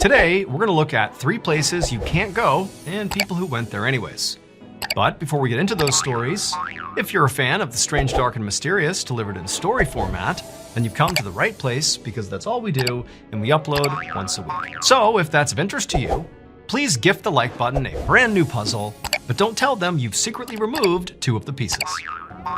Today, we're going to look at 3 places you can't go and people who went there anyways. But before we get into those stories, if you're a fan of the strange, dark, and mysterious delivered in story format, then you've come to the right place because that's all we do and we upload once a week. So if that's of interest to you, please gift the like button a brand new puzzle, but don't tell them you've secretly removed 2 of the pieces.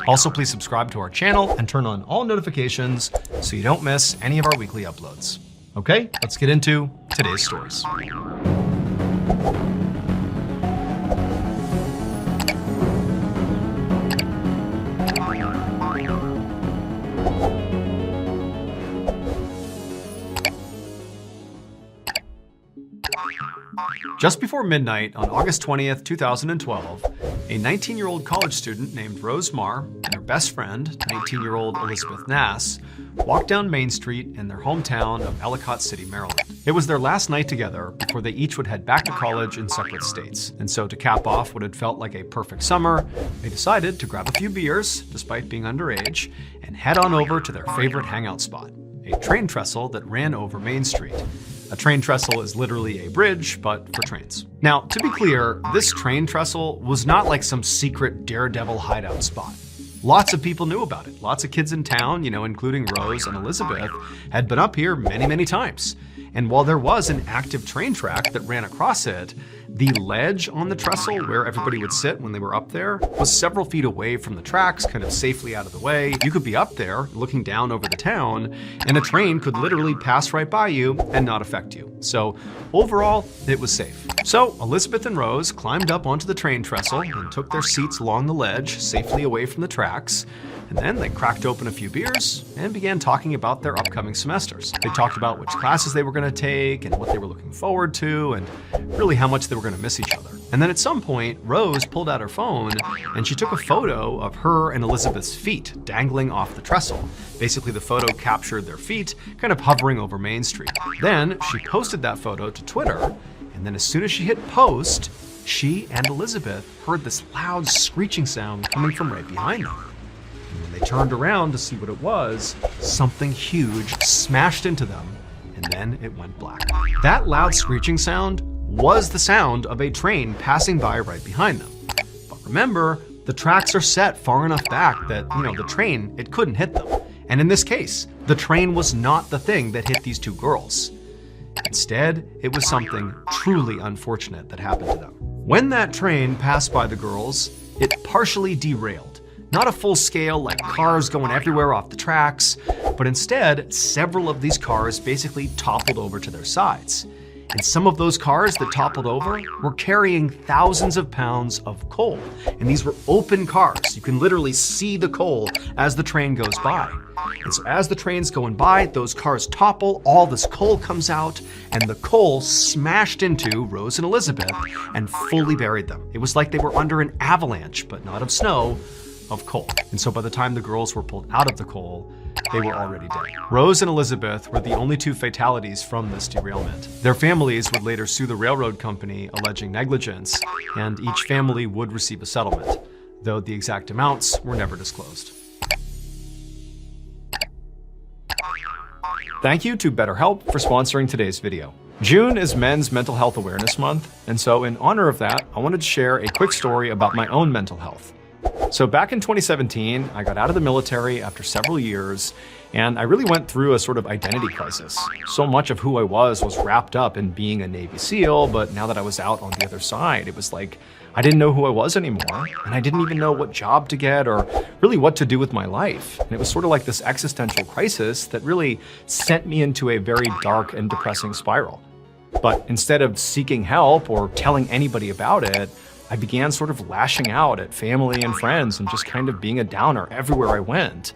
Also, please subscribe to our channel and turn on all notifications so you don't miss any of our weekly uploads. Okay, let's get into today's stories. Just before midnight on August 20th, 2012, a 19-year-old college student named Rose Marr and her best friend, 19-year-old Elizabeth Nass, walked down Main Street in their hometown of Ellicott City, Maryland. It was their last night together before they each would head back to college in separate states. And so to cap off what had felt like a perfect summer, they decided to grab a few beers, despite being underage, and head on over to their favorite hangout spot, a train trestle that ran over Main Street. A train trestle is literally a bridge, but for trains. Now, to be clear, this train trestle was not like some secret daredevil hideout spot. Lots of people knew about it. Lots of kids in town, including Rose and Elizabeth, had been up here many, many times. And while there was an active train track that ran across it, the ledge on the trestle where everybody would sit when they were up there was several feet away from the tracks, kind of safely out of the way. You could be up there looking down over the town, and a train could literally pass right by you and not affect you. So overall, it was safe. So Elizabeth and Rose climbed up onto the train trestle and took their seats along the ledge, safely away from the tracks. And then they cracked open a few beers and began talking about their upcoming semesters. They talked about which classes they were going to take and what they were looking forward to and really how much they were going to miss each other. And then at some point, Rose pulled out her phone and she took a photo of her and Elizabeth's feet dangling off the trestle. Basically, the photo captured their feet kind of hovering over Main Street. Then she posted that photo to Twitter, and then as soon as she hit post, she and Elizabeth heard this loud screeching sound coming from right behind them. And when they turned around to see what it was, something huge smashed into them, and then it went black. That loud screeching sound was the sound of a train passing by right behind them. But remember, the tracks are set far enough back that, the train, it couldn't hit them. And in this case, the train was not the thing that hit these 2 girls. Instead, it was something truly unfortunate that happened to them. When that train passed by the girls, it partially derailed. Not a full scale, like cars going everywhere off the tracks, but instead, several of these cars basically toppled over to their sides. And some of those cars that toppled over were carrying thousands of pounds of coal. And these were open cars. You can literally see the coal as the train goes by. And so as the train's going by, those cars topple, all this coal comes out, and the coal smashed into Rose and Elizabeth and fully buried them. It was like they were under an avalanche, but not of snow, of coal. And so by the time the girls were pulled out of the coal, they were already dead. Rose and Elizabeth were the only 2 fatalities from this derailment. Their families would later sue the railroad company, alleging negligence, and each family would receive a settlement, though the exact amounts were never disclosed. Thank you to BetterHelp for sponsoring today's video. June is Men's Mental Health Awareness Month, and so in honor of that, I wanted to share a quick story about my own mental health. So back in 2017, I got out of the military after several years, and I really went through a sort of identity crisis. So much of who I was wrapped up in being a Navy SEAL, but now that I was out on the other side, it was like I didn't know who I was anymore, and I didn't even know what job to get or really what to do with my life. And it was sort of like this existential crisis that really sent me into a very dark and depressing spiral. But instead of seeking help or telling anybody about it, I began sort of lashing out at family and friends and just kind of being a downer everywhere I went.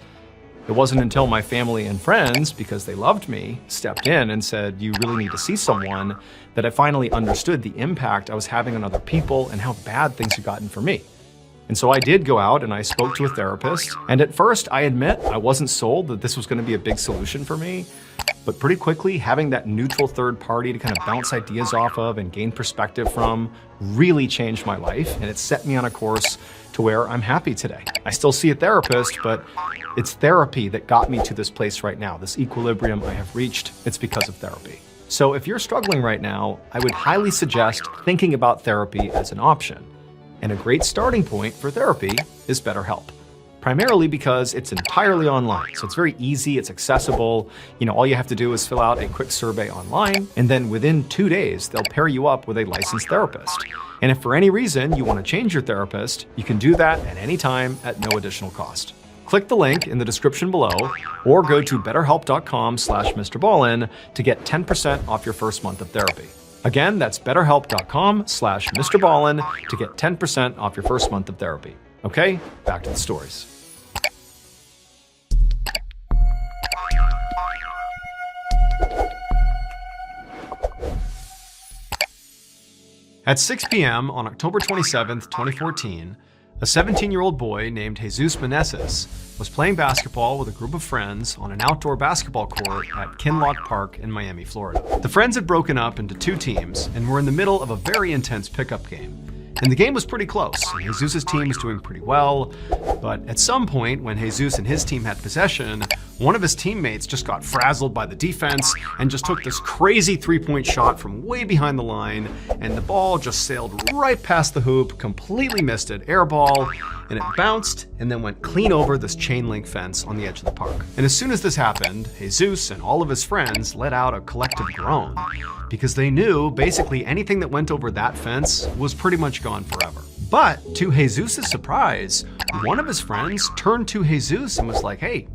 It wasn't until my family and friends, because they loved me, stepped in and said, "You really need to see someone," that I finally understood the impact I was having on other people and how bad things had gotten for me. And so I did go out and I spoke to a therapist. And at first, I admit, I wasn't sold that this was going to be a big solution for me. But pretty quickly, having that neutral third party to kind of bounce ideas off of and gain perspective from really changed my life. And it set me on a course to where I'm happy today. I still see a therapist, but it's therapy that got me to this place right now, this equilibrium I have reached. It's because of therapy. So if you're struggling right now, I would highly suggest thinking about therapy as an option. And a great starting point for therapy is BetterHelp. Primarily because it's entirely online. So it's very easy, it's accessible. All you have to do is fill out a quick survey online, and then within 2 days, they'll pair you up with a licensed therapist. And if for any reason you want to change your therapist, you can do that at any time at no additional cost. Click the link in the description below or go to betterhelp.com/MrBallen to get 10% off your first month of therapy. Again, that's betterhelp.com/MrBallen to get 10% off your first month of therapy. Okay, back to the stories. At 6 p.m. on October 27th, 2014, a 17-year-old boy named Jesus Meneses was playing basketball with a group of friends on an outdoor basketball court at Kinloch Park in Miami, Florida. The friends had broken up into 2 teams and were in the middle of a very intense pickup game. And the game was pretty close. Jesus' team was doing pretty well, but at some point when Jesus and his team had possession, one of his teammates just got frazzled by the defense and just took this crazy 3-point shot from way behind the line, and the ball just sailed right past the hoop, completely missed it, air ball, and it bounced and then went clean over this chain link fence on the edge of the park. And as soon as this happened, Jesus and all of his friends let out a collective groan because they knew basically anything that went over that fence was pretty much gone forever. But to Jesus' surprise, one of his friends turned to Jesus and was like, "Hey,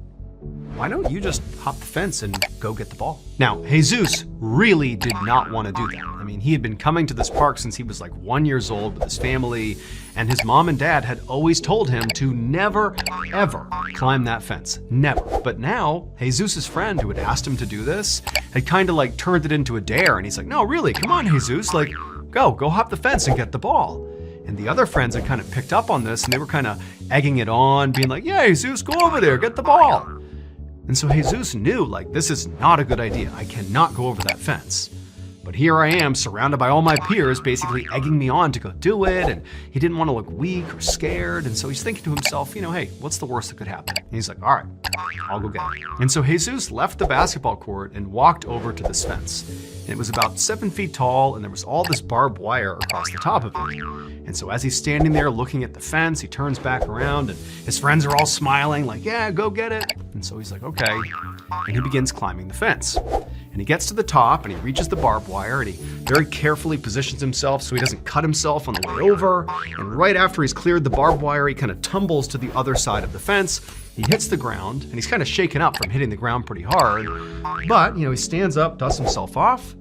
why don't you just hop the fence and go get the ball?" Now, Jesus really did not want to do that. I mean, he had been coming to this park since he was like 1 year old with his family, and his mom and dad had always told him to never, ever climb that fence. Never. But now, Jesus' friend who had asked him to do this had kind of like turned it into a dare, and he's like, "No, really, come on, Jesus, like, go hop the fence and get the ball." And the other friends had kind of picked up on this, and they were kind of egging it on, being like, "Yeah, Jesus, go over there, get the ball." And so Jesus knew, like, this is not a good idea. I cannot go over that fence. But here I am, surrounded by all my peers, basically egging me on to go do it, and he didn't want to look weak or scared, and so he's thinking to himself, hey, what's the worst that could happen? And he's like, all right, I'll go get it. And so Jesus left the basketball court and walked over to this fence. And it was about 7 feet tall, and there was all this barbed wire across the top of it. And so as he's standing there looking at the fence, he turns back around, and his friends are all smiling, like, yeah, go get it. And so he's like, okay. And he begins climbing the fence. And he gets to the top, and he reaches the barbed wire, and he very carefully positions himself so he doesn't cut himself on the way over. And right after he's cleared the barbed wire, he kind of tumbles to the other side of the fence. He hits the ground, and he's kind of shaken up from hitting the ground pretty hard. But, he stands up, dusts himself off.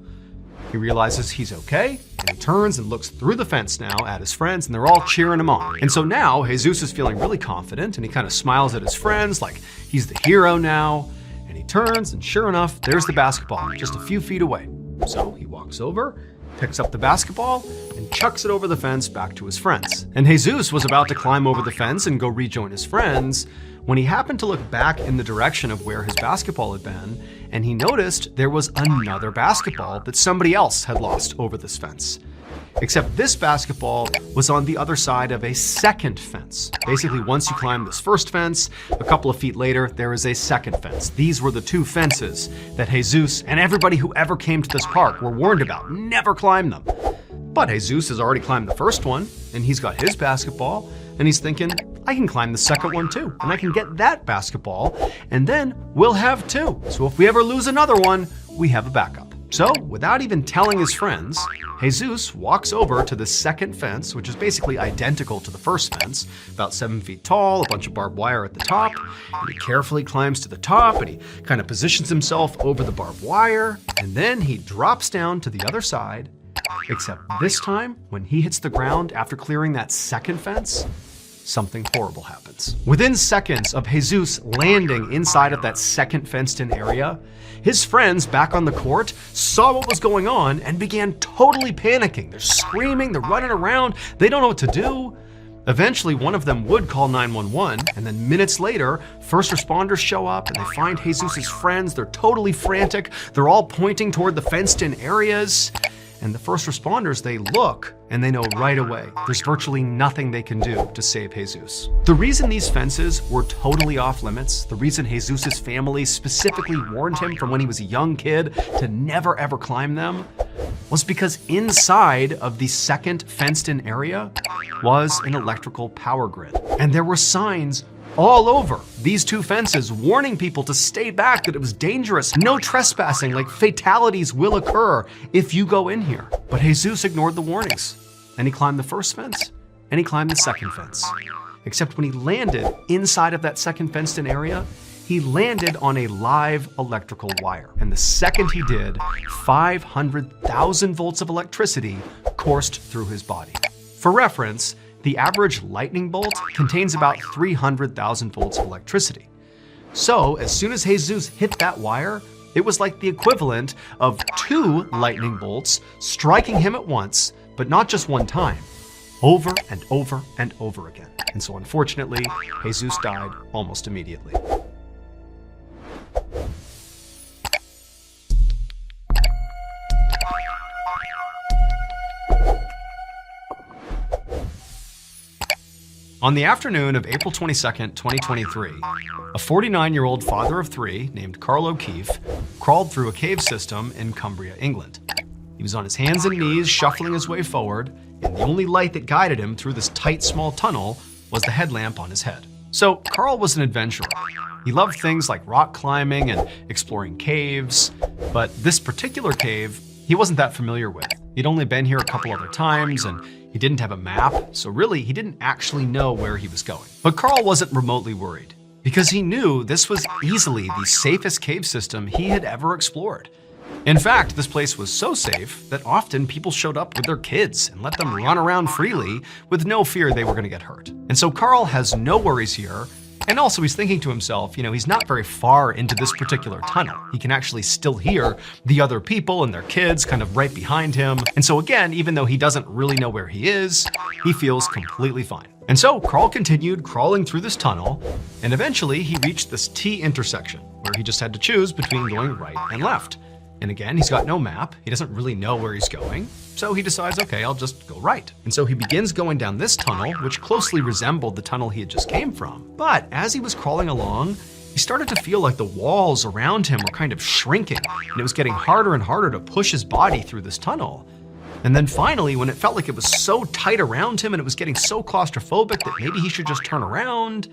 He realizes he's okay, and he turns and looks through the fence now at his friends, and they're all cheering him on. And so now, Jesus is feeling really confident, and he kind of smiles at his friends like he's the hero now. And he turns, and sure enough, there's the basketball, just a few feet away. So he walks over, picks up the basketball, and chucks it over the fence back to his friends. And Jesus was about to climb over the fence and go rejoin his friends when he happened to look back in the direction of where his basketball had been, and he noticed there was another basketball that somebody else had lost over this fence. Except this basketball was on the other side of a second fence. Basically, once you climb this first fence, a couple of feet later, there is a second fence. These were the two fences that Jesus and everybody who ever came to this park were warned about. Never climb them. But Jesus has already climbed the first one, and he's got his basketball, and he's thinking, I can climb the second one too, and I can get that basketball, and then we'll have two. So if we ever lose another one, we have a backup. So without even telling his friends, Jesus walks over to the second fence, which is basically identical to the first fence, about 7 feet tall, a bunch of barbed wire at the top, and he carefully climbs to the top, and he kind of positions himself over the barbed wire, and then he drops down to the other side, except this time, when he hits the ground after clearing that second fence, something horrible happens. Within seconds of Jesus landing inside of that second fenced-in area, his friends back on the court saw what was going on and began totally panicking. They're screaming, they're running around, they don't know what to do. Eventually, one of them would call 911, and then minutes later, first responders show up and they find Jesus' friends. They're totally frantic. They're all pointing toward the fenced-in areas. And the first responders, they look and they know right away there's virtually nothing they can do to save Jesus. The reason these fences were totally off limits, the reason Jesus's family specifically warned him from when he was a young kid to never ever climb them, was because inside of the second fenced-in area was an electrical power grid. And there were signs all over these two fences warning people to stay back, that it was dangerous, no trespassing, like fatalities will occur if you go in here. But Jesus ignored the warnings, and he climbed the first fence, and he climbed the second fence. Except when he landed inside of that second fenced-in area, he landed on a live electrical wire. And the second he did, 500,000 volts of electricity coursed through his body. For reference, the average lightning bolt contains about 300,000 volts of electricity. So as soon as Jesus hit that wire, it was like the equivalent of 2 lightning bolts striking him at once, but not just one time, over and over and over again. And so unfortunately, Jesus died almost immediately. On the afternoon of April 22nd, 2023, a 49-year-old father of 3 named Carl O'Keefe crawled through a cave system in Cumbria, England. He was on his hands and knees shuffling his way forward, and the only light that guided him through this tight, small tunnel was the headlamp on his head. So Carl was an adventurer. He loved things like rock climbing and exploring caves, but this particular cave he wasn't that familiar with. He'd only been here a couple other times, and he didn't have a map, so really he didn't actually know where he was going. But Carl wasn't remotely worried, because he knew this was easily the safest cave system he had ever explored. In fact, this place was so safe that often people showed up with their kids and let them run around freely with no fear they were going to get hurt. And so Carl has no worries here. And also he's thinking to himself, he's not very far into this particular tunnel. He can actually still hear the other people and their kids kind of right behind him. And so again, even though he doesn't really know where he is, he feels completely fine. And so Carl continued crawling through this tunnel, and eventually he reached this T intersection where he just had to choose between going right and left. And again, he's got no map. He doesn't really know where he's going. So he decides, okay, I'll just go right. And so he begins going down this tunnel, which closely resembled the tunnel he had just came from. But as he was crawling along, he started to feel like the walls around him were kind of shrinking, and it was getting harder and harder to push his body through this tunnel. And then finally, when it felt like it was so tight around him and it was getting so claustrophobic that maybe he should just turn around,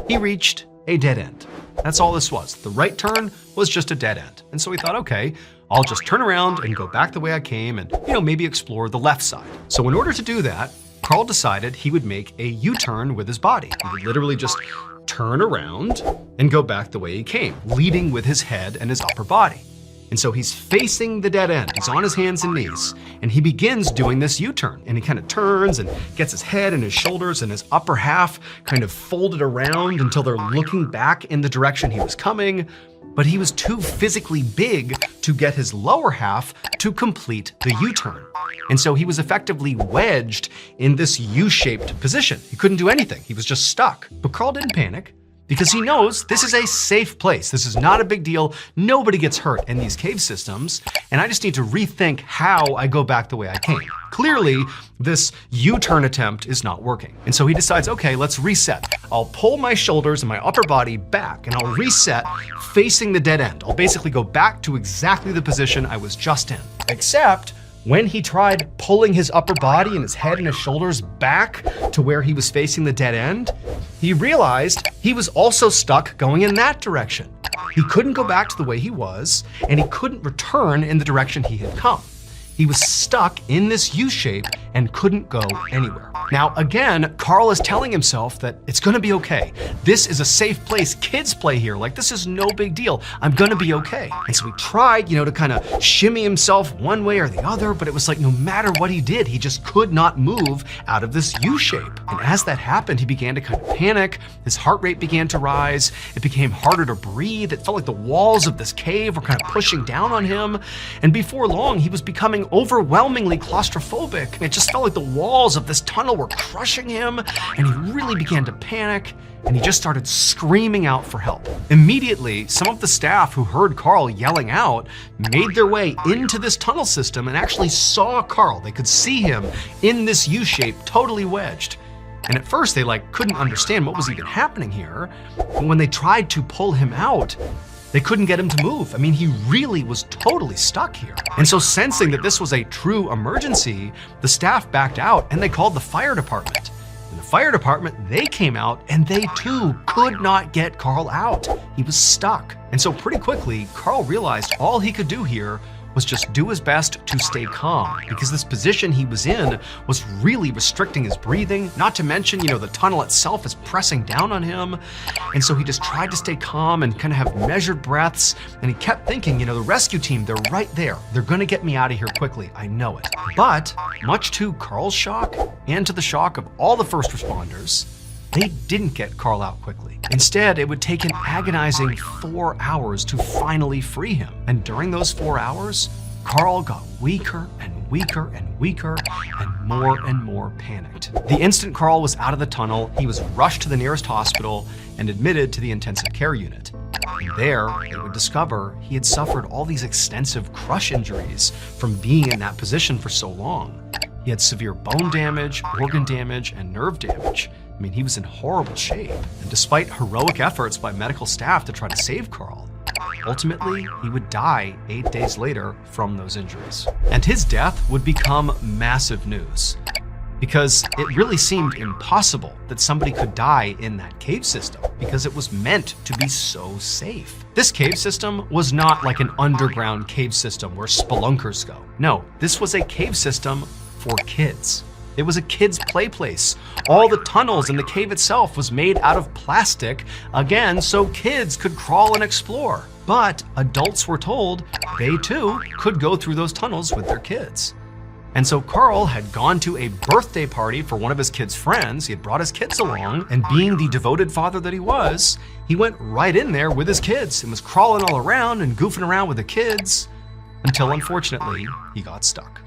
he reached a dead end. That's all this was. The right turn was just a dead end. And so he thought, okay, I'll just turn around and go back the way I came and, maybe explore the left side. So in order to do that, Carl decided he would make a U-turn with his body. He would literally just turn around and go back the way he came, leading with his head and his upper body. And so he's facing the dead end. He's on his hands and knees, and he begins doing this U-turn. And he kind of turns and gets his head and his shoulders and his upper half kind of folded around until they're looking back in the direction he was coming. But he was too physically big to get his lower half to complete the U-turn. And so he was effectively wedged in this U-shaped position. He couldn't do anything. He was just stuck. But Carl didn't panic, because he knows this is a safe place. This is not a big deal. Nobody gets hurt in these cave systems, and I just need to rethink how I go back the way I came. Clearly, this U-turn attempt is not working. And so he decides, okay, let's reset. I'll pull my shoulders and my upper body back, and I'll reset facing the dead end. I'll basically go back to exactly the position I was just in. Except when he tried pulling his upper body and his head and his shoulders back to where he was facing the dead end, he realized he was also stuck going in that direction. He couldn't go back to the way he was, and he couldn't return in the direction he had come. He was stuck in this U-shape and couldn't go anywhere. Now, again, Carl is telling himself that it's gonna be okay. This is a safe place. Kids play here. Like, this is no big deal. I'm gonna be okay. And so he tried, to kind of shimmy himself one way or the other, but it was like no matter what he did, he just could not move out of this U-shape. And as that happened, he began to kind of panic. His heart rate began to rise. It became harder to breathe. It felt like the walls of this cave were kind of pushing down on him. And before long, he was becoming overwhelmingly claustrophobic. It just just felt like the walls of this tunnel were crushing him, and he really began to panic, and he just started screaming out for help. Immediately, some of the staff who heard Carl yelling out made their way into this tunnel system and actually saw Carl. They could see him in this U-shape, totally wedged. And at first they couldn't understand what was even happening here. But when they tried to pull him out, they couldn't get him to move. I mean, he really was totally stuck here. And so sensing that this was a true emergency, the staff backed out and they called the fire department. And the fire department, they came out and they too could not get Carl out. He was stuck. And so pretty quickly, Carl realized all he could do here was just do his best to stay calm, because this position he was in was really restricting his breathing, not to mention, the tunnel itself is pressing down on him. And so he just tried to stay calm and kind of have measured breaths, and he kept thinking, the rescue team, they're right there. They're gonna get me out of here quickly, I know it. But much to Carl's shock, and to the shock of all the first responders, they didn't get Carl out quickly. Instead, it would take an agonizing 4 hours to finally free him. And during those 4 hours, Carl got weaker and weaker and weaker and more panicked. The instant Carl was out of the tunnel, he was rushed to the nearest hospital and admitted to the intensive care unit. And there, they would discover he had suffered all these extensive crush injuries from being in that position for so long. He had severe bone damage, organ damage, and nerve damage. I mean, he was in horrible shape. And despite heroic efforts by medical staff to try to save Carl, ultimately, he would die 8 days later from those injuries. And his death would become massive news, because it really seemed impossible that somebody could die in that cave system, because it was meant to be so safe. This cave system was not like an underground cave system where spelunkers go. No, this was a cave system for kids. It was a kids' play place. All the tunnels in the cave itself was made out of plastic, again, so kids could crawl and explore. But adults were told they too could go through those tunnels with their kids. And so Carl had gone to a birthday party for one of his kids' friends. He had brought his kids along, and being the devoted father that he was, he went right in there with his kids and was crawling all around and goofing around with the kids, until unfortunately, he got stuck.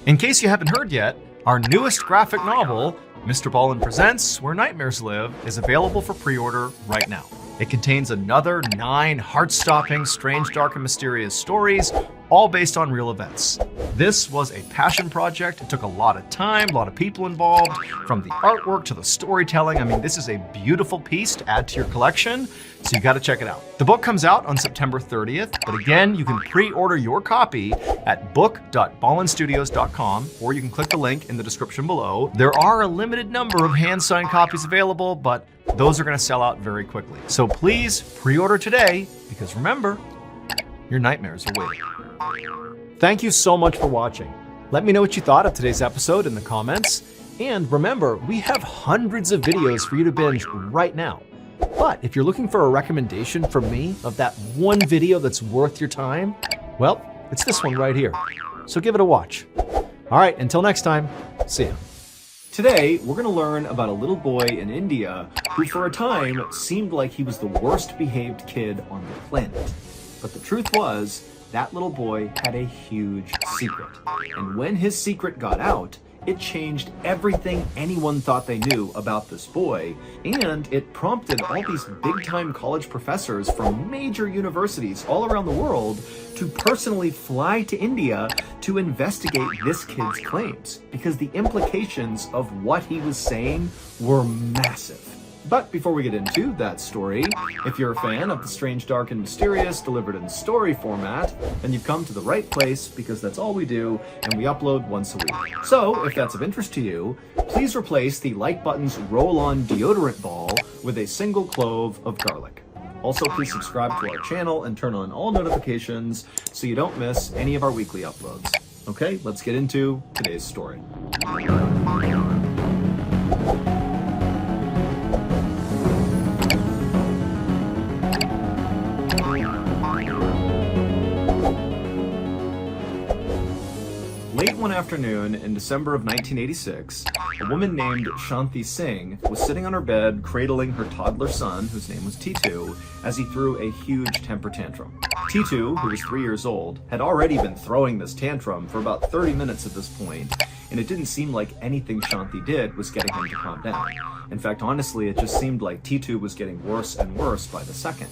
In case you haven't heard yet, our newest graphic novel, MrBallen Presents Where Nightmares Live, is available for pre-order right now. It contains another 9 heart-stopping, strange, dark, and mysterious stories, all based on real events. This was a passion project. It took a lot of time, a lot of people involved, from the artwork to the storytelling. I mean, this is a beautiful piece to add to your collection, so you gotta check it out. The book comes out on September 30th, but again, you can pre-order your copy at book.ballenstudios.com, or you can click the link in the description below. There are a limited number of hand-signed copies available, but those are gonna sell out very quickly. So please pre-order today, because remember, your nightmares are waiting. Thank you so much for watching. Let me know what you thought of today's episode in the comments. And remember, we have hundreds of videos for you to binge right now. But if you're looking for a recommendation from me of that one video that's worth your time, well, it's this one right here. So give it a watch. All right, until next time, see ya. Today, we're going to learn about a little boy in India who for a time seemed like he was the worst behaved kid on the planet. But the truth was, that little boy had a huge secret. And when his secret got out, it changed everything anyone thought they knew about this boy, and it prompted all these big-time college professors from major universities all around the world to personally fly to India to investigate this kid's claims, because the implications of what he was saying were massive. But before we get into that story, if you're a fan of the strange, dark, and mysterious delivered in story format, then you've come to the right place, because that's all we do, and we upload once a week. So, if that's of interest to you, please replace the like button's roll-on deodorant ball with a single clove of garlic. Also, please subscribe to our channel and turn on all notifications so you don't miss any of our weekly uploads. Okay, let's get into today's story. Late one afternoon in December of 1986, a woman named Shanti Singh was sitting on her bed cradling her toddler son, whose name was T2, as he threw a huge temper tantrum. T2, who was 3 years old, had already been throwing this tantrum for about 30 minutes at this point, and it didn't seem like anything Shanti did was getting him to calm down. In fact, honestly, it just seemed like T2 was getting worse and worse by the second.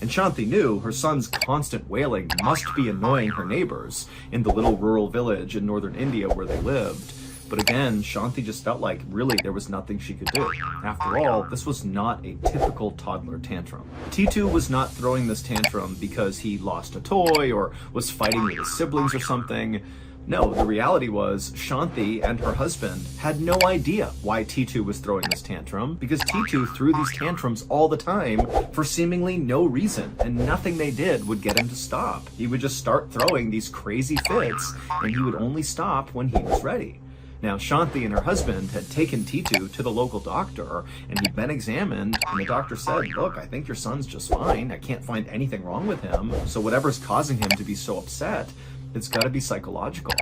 And Shanti knew her son's constant wailing must be annoying her neighbors in the little rural village in northern India where they lived. But again, Shanti just felt like really there was nothing she could do. After all, this was not a typical toddler tantrum. T2 was not throwing this tantrum because he lost a toy or was fighting with his siblings or something. No, the reality was Shanti and her husband had no idea why T2 was throwing this tantrum, because T2 threw these tantrums all the time for seemingly no reason, and nothing they did would get him to stop. He would just start throwing these crazy fits, and he would only stop when he was ready. Now, Shanti and her husband had taken T2 to the local doctor, and he'd been examined, and the doctor said, look, I think your son's just fine. I can't find anything wrong with him. So whatever's causing him to be so upset, it's got to be psychological.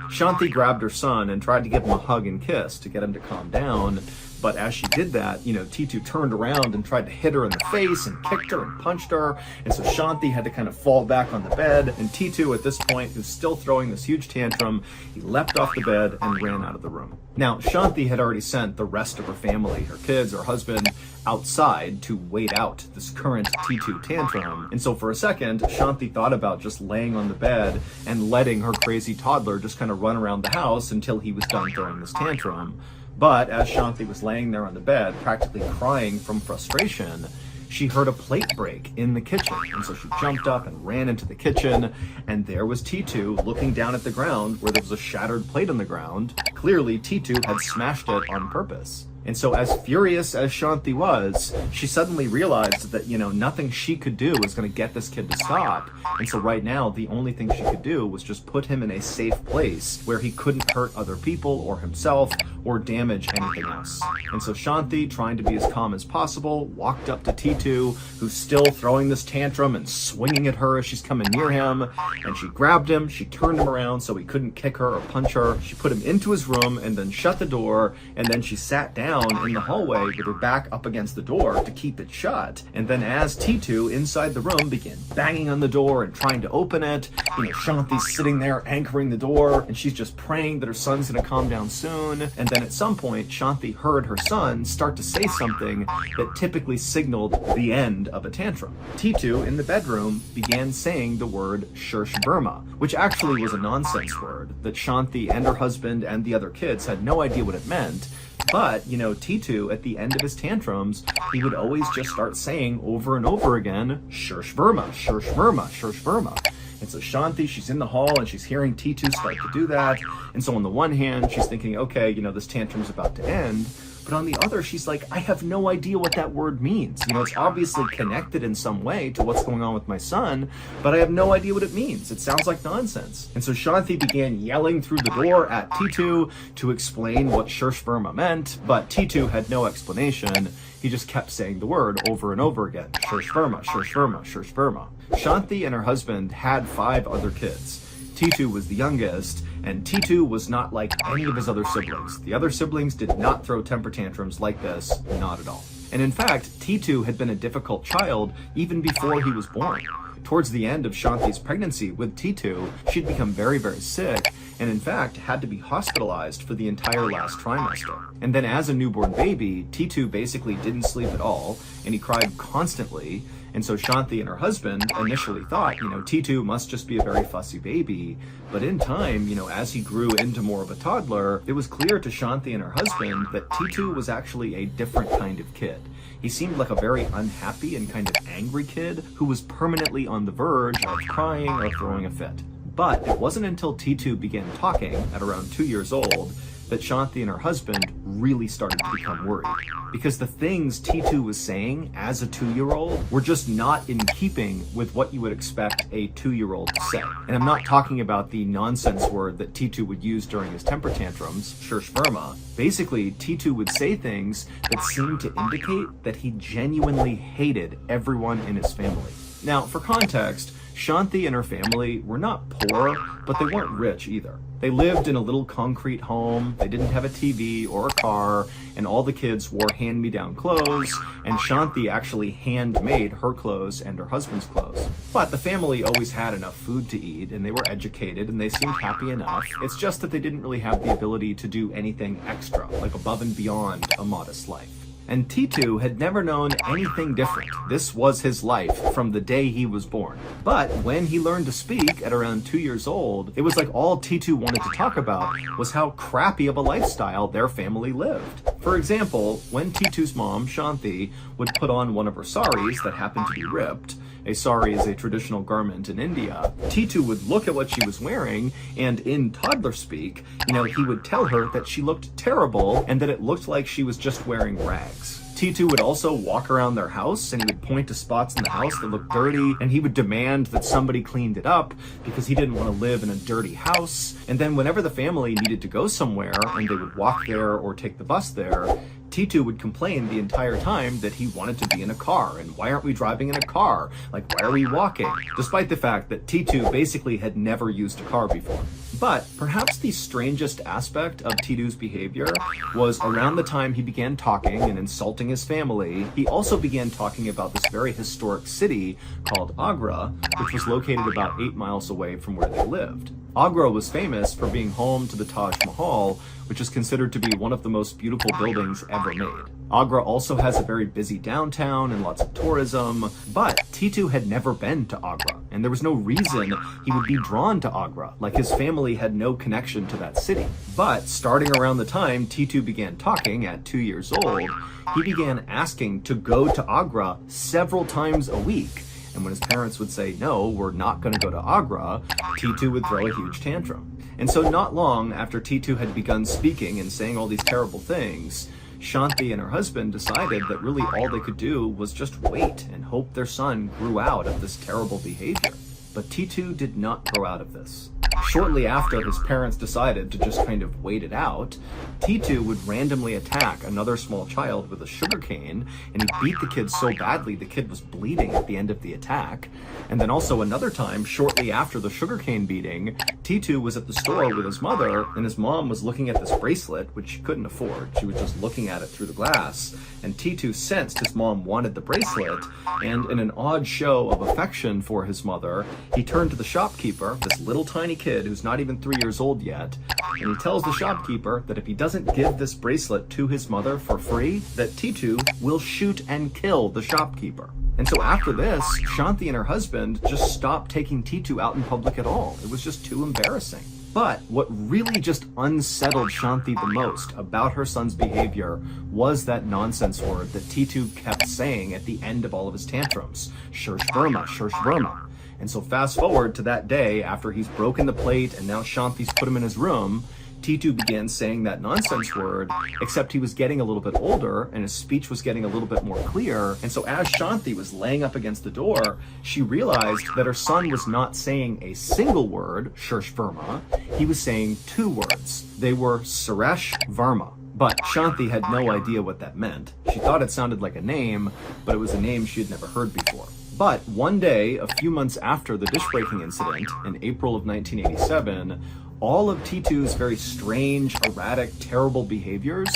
Shanti grabbed her son and tried to give him a hug and kiss to get him to calm down. But as she did that, T2 turned around and tried to hit her in the face and kicked her and punched her. And so Shanti had to kind of fall back on the bed. And T2 at this point, who's still throwing this huge tantrum, he leapt off the bed and ran out of the room. Now, Shanti had already sent the rest of her family, her kids, her husband, outside to wait out this current T2 tantrum. And so for a second, Shanti thought about just laying on the bed and letting her crazy toddler just kind of run around the house until he was done throwing this tantrum. But as Shanti was laying there on the bed, practically crying from frustration, she heard a plate break in the kitchen. And so she jumped up and ran into the kitchen, and there was T2 looking down at the ground where there was a shattered plate on the ground. Clearly, T2 had smashed it on purpose. And so as furious as Shanti was, she suddenly realized that, nothing she could do was going to get this kid to stop. And so right now, the only thing she could do was just put him in a safe place where he couldn't hurt other people or himself or damage anything else. And so Shanti, trying to be as calm as possible, walked up to T2, who's still throwing this tantrum and swinging at her as she's coming near him. And she grabbed him, she turned him around so he couldn't kick her or punch her. She put him into his room and then shut the door, and then she sat down in the hallway with her back up against the door to keep it shut. And then as T2 inside the room began banging on the door and trying to open it, Shanti's sitting there anchoring the door, and she's just praying that her son's gonna calm down soon. And then at some point, Shanti heard her son start to say something that typically signaled the end of a tantrum. T2 in the bedroom began saying the word Shursh Burma, which actually was a nonsense word that Shanti and her husband and the other kids had no idea what it meant. But, T2, at the end of his tantrums, he would always just start saying over and over again, Shursh Burma, Shursh Burma, Shursh Burma. And so Shanti, she's in the hall and she's hearing T2 start to do that. And so on the one hand, she's thinking, okay, this tantrum's about to end. But on the other, she's like, I have no idea what that word means. It's obviously connected in some way to what's going on with my son, but I have no idea what it means. It sounds like nonsense. And so Shanti began yelling through the door at T2 to explain what Shursh Burma meant, but T2 had no explanation. He just kept saying the word over and over again. Shursh Burma, Shursh Burma, Shursh Burma. Shanti and her husband had 5 other kids. T2 was the youngest, and T2 was not like any of his other siblings. The other siblings did not throw temper tantrums like this, not at all. And in fact, T2 had been a difficult child even before he was born. Towards the end of Shanti's pregnancy with T2, she'd become very, very sick, and in fact had to be hospitalized for the entire last trimester. And then as a newborn baby, T2 basically didn't sleep at all, and he cried constantly. And so Shanti and her husband initially thought, T2 must just be a very fussy baby. But in time, as he grew into more of a toddler, it was clear to Shanti and her husband that T2 was actually a different kind of kid. He seemed like a very unhappy and kind of angry kid who was permanently on the verge of crying or throwing a fit. But it wasn't until T2 began talking at around 2 years old that Shanti and her husband really started to become worried. Because the things T2 was saying as a 2-year-old were just not in keeping with what you would expect a 2-year-old to say. And I'm not talking about the nonsense word that T2 would use during his temper tantrums, Shursh Burma. Basically, T2 would say things that seemed to indicate that he genuinely hated everyone in his family. Now, for context, Shanti and her family were not poor, but they weren't rich either. They lived in a little concrete home, they didn't have a TV or a car, and all the kids wore hand-me-down clothes, and Shanti actually handmade her clothes and her husband's clothes. But the family always had enough food to eat, and they were educated, and they seemed happy enough. It's just that they didn't really have the ability to do anything extra, like above and beyond a modest life. And T2 had never known anything different. This was his life from the day he was born. But when he learned to speak at around 2 years old, it was like all T2 wanted to talk about was how crappy of a lifestyle their family lived. For example, when T2's mom, Shanti, would put on one of her saris that happened to be ripped, a sari is a traditional garment in India, T2 would look at what she was wearing, and in toddler speak, he would tell her that she looked terrible and that it looked like she was just wearing rags. T2 would also walk around their house and he would point to spots in the house that looked dirty, and he would demand that somebody cleaned it up because he didn't want to live in a dirty house. And then whenever the family needed to go somewhere and they would walk there or take the bus there, T2 would complain the entire time that he wanted to be in a car, and why aren't we driving in a car? Like, why are we walking? Despite the fact that T2 basically had never used a car before. But perhaps the strangest aspect of T2's behavior was around the time he began talking and insulting his family, he also began talking about this very historic city called Agra, which was located about 8 miles away from where they lived. Agra was famous for being home to the Taj Mahal, which is considered to be one of the most beautiful buildings ever made. Agra also has a very busy downtown and lots of tourism, but T2 had never been to Agra, and there was no reason he would be drawn to Agra, like his family had no connection to that city. But starting around the time T2 began talking at 2 years old, he began asking to go to Agra several times a week. And when his parents would say, no, we're not going to go to Agra, T2 would throw a huge tantrum. And so not long after T2 had begun speaking and saying all these terrible things, Shanti and her husband decided that really all they could do was just wait and hope their son grew out of this terrible behavior. But T2 did not grow out of this. Shortly after his parents decided to just kind of wait it out, T2 would randomly attack another small child with a sugarcane, and he beat the kid so badly the kid was bleeding at the end of the attack. And then also another time, shortly after the sugarcane beating, T2 was at the store with his mother, and his mom was looking at this bracelet, which she couldn't afford. She was just looking at it through the glass, and T2 sensed his mom wanted the bracelet, and in an odd show of affection for his mother, he turned to the shopkeeper, this little tiny kid who's not even 3 years old yet, and he tells the shopkeeper that if he doesn't give this bracelet to his mother for free, that T2 will shoot and kill the shopkeeper. And so after this, Shanti and her husband just stopped taking T2 out in public at all. It was just too embarrassing. But what really just unsettled Shanti the most about her son's behavior was that nonsense word that T2 kept saying at the end of all of his tantrums. Shursh Verma, Shursh Verma. And so fast forward to that day after he's broken the plate and now Shanti's put him in his room, T2 began saying that nonsense word, except he was getting a little bit older and his speech was getting a little bit more clear. And so as Shanti was laying up against the door, she realized that her son was not saying a single word, Shursh Verma, he was saying 2 words. They were Suresh Verma. But Shanti had no idea what that meant. She thought it sounded like a name, but it was a name she had never heard before. But one day, a few months after the dish-breaking incident, in April of 1987, all of T2's very strange, erratic, terrible behaviors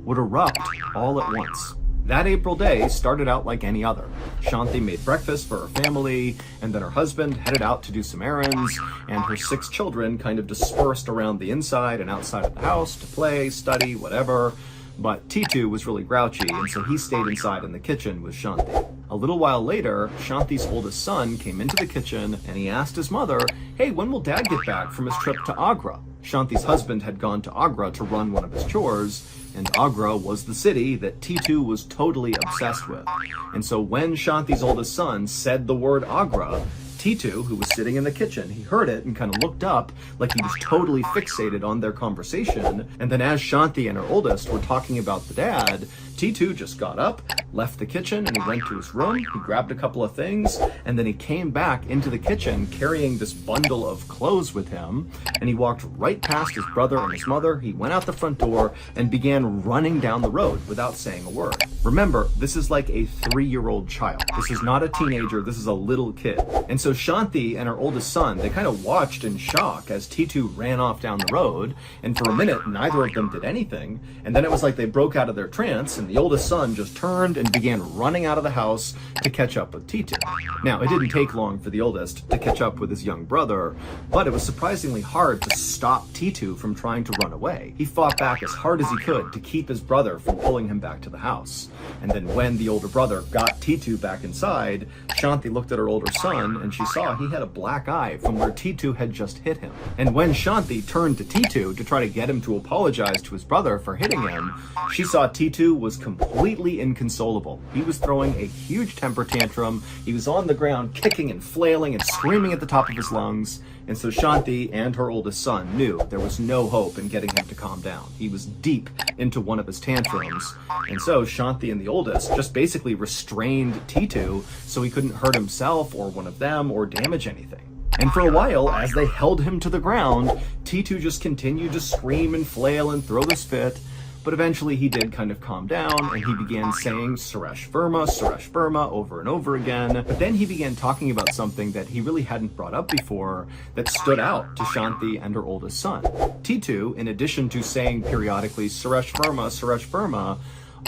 would erupt all at once. That April day started out like any other. Shanti made breakfast for her family, and then her husband headed out to do some errands, and her 6 children kind of dispersed around the inside and outside of the house to play, study, whatever. But T2 was really grouchy, and so he stayed inside in the kitchen with Shanti. A little while later, Shanti's oldest son came into the kitchen and he asked his mother, hey, when will Dad get back from his trip to Agra? Shanti's husband had gone to Agra to run one of his chores, and Agra was the city that T2 was totally obsessed with. And so when Shanti's oldest son said the word Agra, T2, who was sitting in the kitchen, he heard it and kind of looked up like he was totally fixated on their conversation. And then as Shanti and her oldest were talking about the dad, T2 just got up, left the kitchen, and he went to his room. He grabbed a couple of things, and then he came back into the kitchen carrying this bundle of clothes with him, and he walked right past his brother and his mother. He went out the front door and began running down the road without saying a word. Remember, this is like a 3-year-old child. This is not a teenager, this is a little kid. And so Shanti and her oldest son, they kind of watched in shock as T2 ran off down the road, and for a minute, neither of them did anything, and then it was like they broke out of their trance, and the oldest son just turned and began running out of the house to catch up with T2. Now, it didn't take long for the oldest to catch up with his young brother, but it was surprisingly hard to stop T2 from trying to run away. He fought back as hard as he could to keep his brother from pulling him back to the house. And then when the older brother got T2 back inside, Shanti looked at her older son and she saw he had a black eye from where T2 had just hit him. And when Shanti turned to T2 to try to get him to apologize to his brother for hitting him, she saw T2 was completely inconsolable. He was throwing a huge temper tantrum. He was on the ground kicking and flailing and screaming at the top of his lungs. And so Shanti and her oldest son knew there was no hope in getting him to calm down. He was deep into one of his tantrums. And so Shanti and the oldest just basically restrained T2 so he couldn't hurt himself or one of them or damage anything. And for a while, as they held him to the ground, T2 just continued to scream and flail and throw this fit. But eventually he did kind of calm down and he began saying Suresh Verma over and over again. But then he began talking about something that he really hadn't brought up before that stood out to Shanti and her oldest son. T2, in addition to saying periodically Suresh Verma,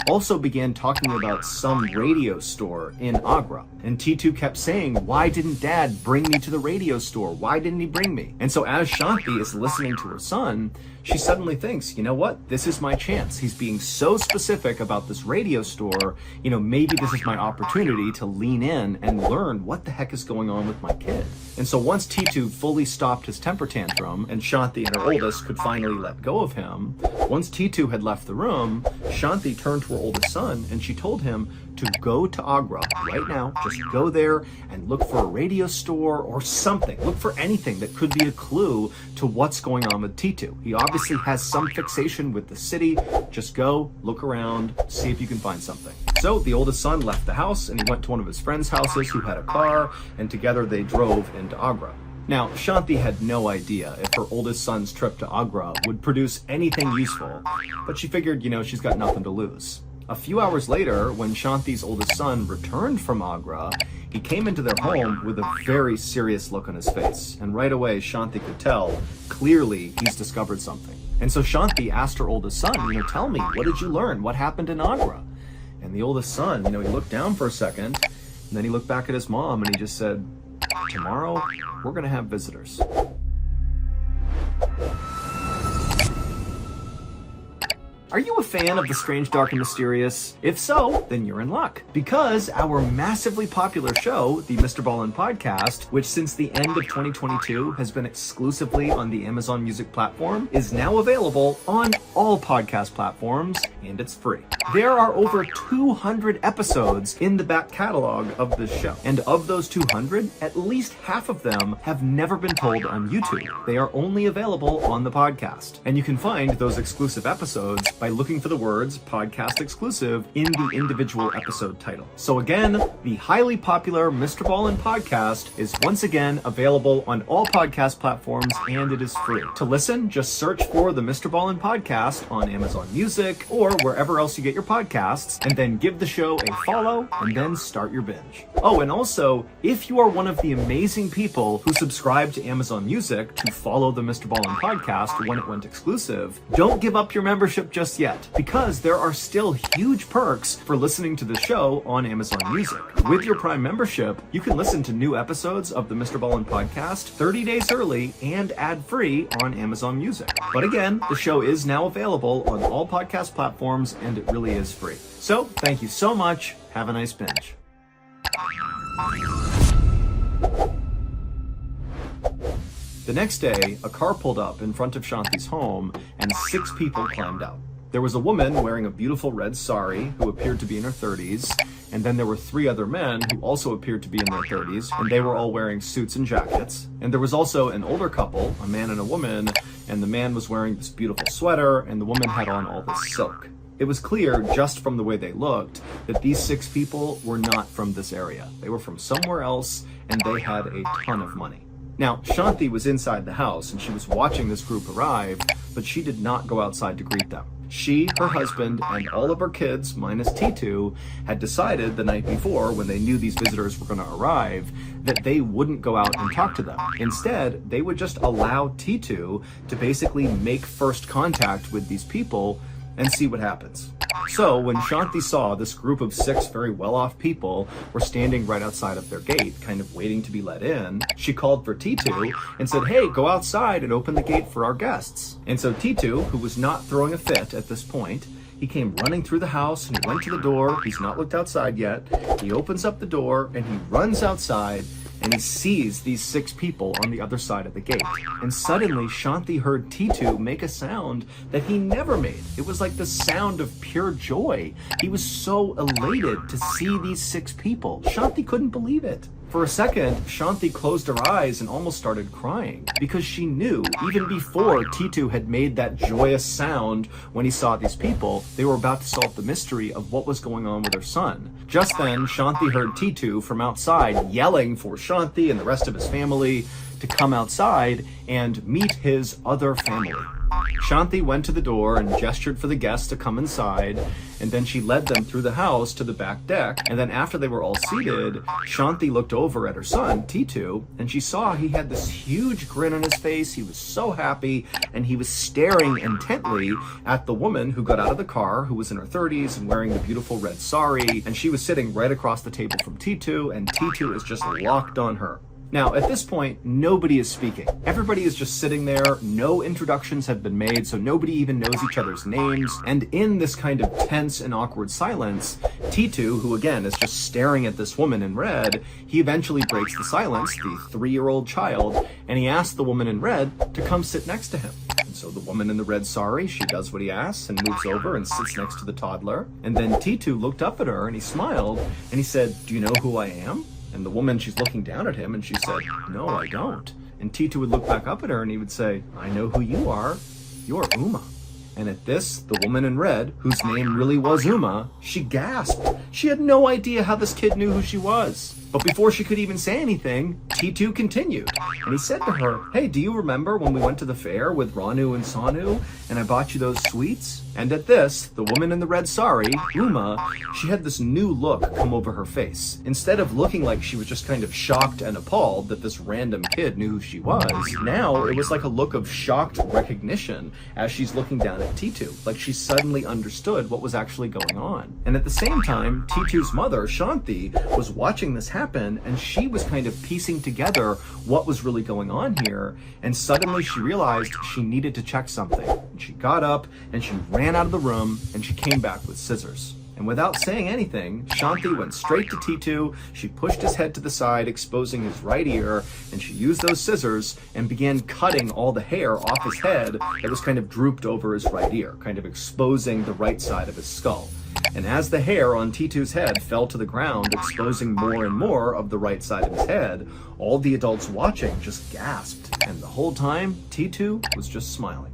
also began talking about some radio store in Agra. And T2 kept saying, why didn't Dad bring me to the radio store? Why didn't he bring me? And so as Shanti is listening to her son, she suddenly thinks, you know what? This is my chance. He's being so specific about this radio store. You know, maybe this is my opportunity to lean in and learn what the heck is going on with my kid. And so once T2 fully stopped his temper tantrum and Shanti and her oldest could finally let go of him, once T2 had left the room, Shanti turned to her oldest son and she told him to go to Agra right now. Just go there and look for a radio store or something. Look for anything that could be a clue to what's going on with T2. He obviously has some fixation with the city. Just go, look around, see if you can find something. So the oldest son left the house and he went to one of his friends' houses who had a car, and together they drove into Agra. Now, Shanti had no idea if her oldest son's trip to Agra would produce anything useful, but she figured, you know, she's got nothing to lose. A few hours later, when Shanti's oldest son returned from Agra, he came into their home with a very serious look on his face. And right away, Shanti could tell, clearly, he's discovered something. And so Shanti asked her oldest son, you know, tell me, what did you learn? What happened in Agra? And the oldest son, you know, he looked down for a second, and then he looked back at his mom and he just said, tomorrow, we're gonna have visitors. Are you a fan of The Strange, Dark, and Mysterious? If so, then you're in luck. Because our massively popular show, the MrBallen podcast, which since the end of 2022 has been exclusively on the Amazon Music platform, is now available on all podcast platforms, and it's free. There are over 200 episodes in the back catalog of this show. And of those 200, at least half of them have never been told on YouTube. They are only available on the podcast. And you can find those exclusive episodes by looking for the words podcast exclusive in the individual episode title. So again, the highly popular MrBallen podcast is once again available on all podcast platforms, and it is free. To listen, just search for the MrBallen podcast on Amazon Music or wherever else you get your podcasts, and then give the show a follow and then start your binge. Oh, and also, if you are one of the amazing people who subscribe to Amazon Music to follow the MrBallen podcast when it went exclusive, don't give up your membership just yet, because there are still huge perks for listening to the show on Amazon Music. With your Prime membership, you can listen to new episodes of the MrBallen podcast 30 days early and ad-free on Amazon Music. But again, the show is now available on all podcast platforms, and it really is free. So, thank you so much. Have a nice binge. The next day, a car pulled up in front of Shanti's home, and 6 people climbed out. There was a woman wearing a beautiful red sari who appeared to be in her 30s, and then there were 3 other men who also appeared to be in their 30s, and they were all wearing suits and jackets. And there was also an older couple, a man and a woman, and the man was wearing this beautiful sweater, and the woman had on all this silk. It was clear, just from the way they looked, that these 6 people were not from this area. They were from somewhere else, and they had a ton of money. Now, Shanti was inside the house, and she was watching this group arrive, but she did not go outside to greet them. She, her husband, and all of her kids, minus T2, had decided the night before, when they knew these visitors were going to arrive, that they wouldn't go out and talk to them. Instead, they would just allow T2 to basically make first contact with these people and see what happens. So when Shanti saw this group of 6 very well-off people were standing right outside of their gate, kind of waiting to be let in, she called for T2 and said, "Hey, go outside and open the gate for our guests." And so T2, who was not throwing a fit at this point, he came running through the house and he went to the door. He's not looked outside yet. He opens up the door and he runs outside, and he sees these 6 people on the other side of the gate. And suddenly Shanti heard T2 make a sound that he never made. It was like the sound of pure joy. He was so elated to see these 6 people. Shanti couldn't believe it. For a second, Shanti closed her eyes and almost started crying, because she knew, even before T2 had made that joyous sound when he saw these people, they were about to solve the mystery of what was going on with her son. Just then, Shanti heard T2 from outside yelling for Shanti and the rest of his family to come outside and meet his other family. Shanti went to the door and gestured for the guests to come inside, and then she led them through the house to the back deck. And then after they were all seated, Shanti looked over at her son, T2, and she saw he had this huge grin on his face. He was so happy, and he was staring intently at the woman who got out of the car, who was in her 30s and wearing the beautiful red sari, and she was sitting right across the table from T2, and T2 is just locked on her. Now, at this point, nobody is speaking. Everybody is just sitting there. No introductions have been made, so nobody even knows each other's names. And in this kind of tense and awkward silence, T2, who again is just staring at this woman in red, he eventually breaks the silence, the 3-year-old child, and he asks the woman in red to come sit next to him. And so the woman in the red sari, she does what he asks and moves over and sits next to the toddler. And then T2 looked up at her and he smiled and he said, "Do you know who I am?" And the woman, she's looking down at him and she said, "No, I don't." And T2 would look back up at her and he would say, "I know who you are. You're Uma." And at this, the woman in red, whose name really was Uma, she gasped. She had no idea how this kid knew who she was. But before she could even say anything, T2 continued. And he said to her, "Hey, do you remember when we went to the fair with Ranu and Sanu and I bought you those sweets?" And at this, the woman in the red sari, Uma, she had this new look come over her face. Instead of looking like she was just kind of shocked and appalled that this random kid knew who she was, now it was like a look of shocked recognition as she's looking down at T2, like she suddenly understood what was actually going on. And at the same time, T2's mother, Shanti, was watching this happen, and she was kind of piecing together what was really going on here, and suddenly she realized she needed to check something. And she got up and she ran out of the room and she came back with scissors. And without saying anything, Shanti went straight to T2, she pushed his head to the side, exposing his right ear, and she used those scissors and began cutting all the hair off his head that was kind of drooped over his right ear, kind of exposing the right side of his skull. And as the hair on T2's head fell to the ground, exposing more and more of the right side of his head, all the adults watching just gasped. And the whole time, T2 was just smiling.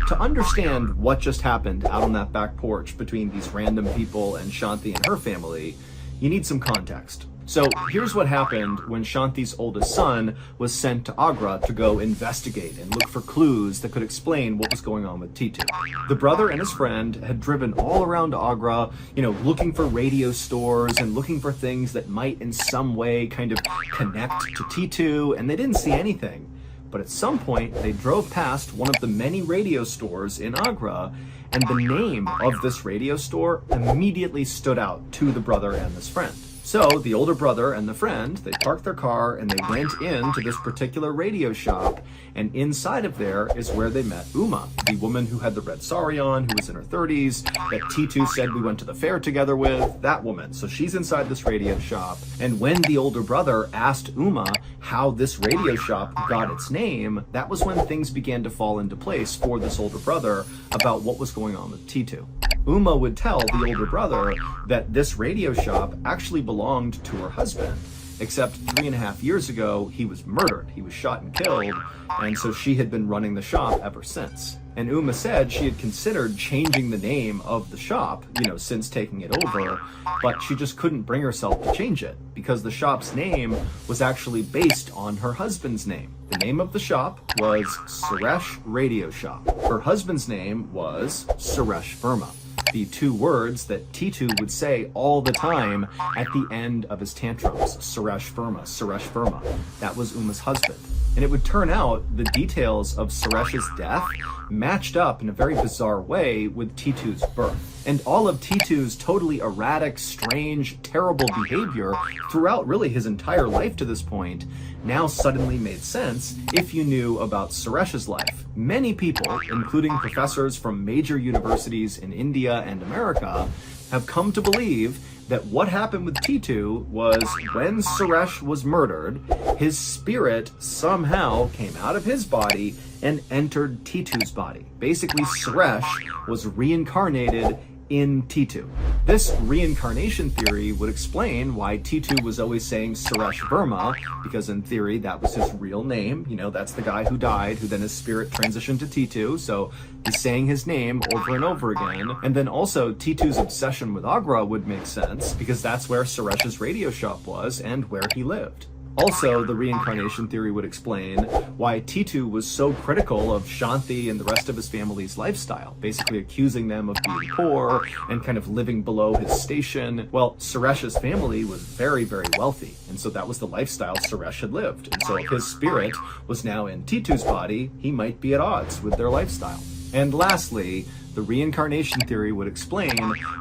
To understand what just happened out on that back porch between these random people and Shanti and her family, you need some context. So here's what happened when Shanti's oldest son was sent to Agra to go investigate and look for clues that could explain what was going on with T2. The brother and his friend had driven all around Agra, looking for radio stores and looking for things that might in some way kind of connect to T2, and they didn't see anything. But at some point, they drove past one of the many radio stores in Agra, and the name of this radio store immediately stood out to the brother and his friend. So the older brother and the friend, they parked their car and they went into this particular radio shop, and inside of there is where they met Uma, the woman who had the red sari on, who was in her 30s, that T2 said we went to the fair together with, that woman. So she's inside this radio shop, and when the older brother asked Uma how this radio shop got its name, that was when things began to fall into place for this older brother about what was going on with T2. Uma would tell the older brother that this radio shop actually belonged to her husband, except 3.5 years ago, he was murdered. He was shot and killed, and so she had been running the shop ever since. And Uma said she had considered changing the name of the shop, since taking it over, but she just couldn't bring herself to change it because the shop's name was actually based on her husband's name. The name of the shop was Suresh Radio Shop. Her husband's name was Suresh Verma. The two words that T2 would say all the time at the end of his tantrums. Suresh Verma, Suresh Verma. That was Uma's husband. And it would turn out the details of Suresh's death matched up in a very bizarre way with T2's birth. And all of T2's totally erratic, strange, terrible behavior throughout really his entire life to this point now suddenly made sense if you knew about Suresh's life. Many people, including professors from major universities in India and America, have come to believe that what happened with T2 was when Suresh was murdered, his spirit somehow came out of his body and entered T2's body. Basically, Suresh was reincarnated in T2. This reincarnation theory would explain why T2 was always saying Suresh Verma, because in theory that was his real name. That's the guy who died, who then his spirit transitioned to T2, so he's saying his name over and over again. And then also T2's obsession with Agra would make sense, because that's where Suresh's radio shop was and where he lived. Also, the reincarnation theory would explain why T2 was so critical of Shanti and the rest of his family's lifestyle, basically accusing them of being poor and kind of living below his station. Well, Suresh's family was very, very wealthy, and so that was the lifestyle Suresh had lived. And so if his spirit was now in T2's body, he might be at odds with their lifestyle. And lastly, the reincarnation theory would explain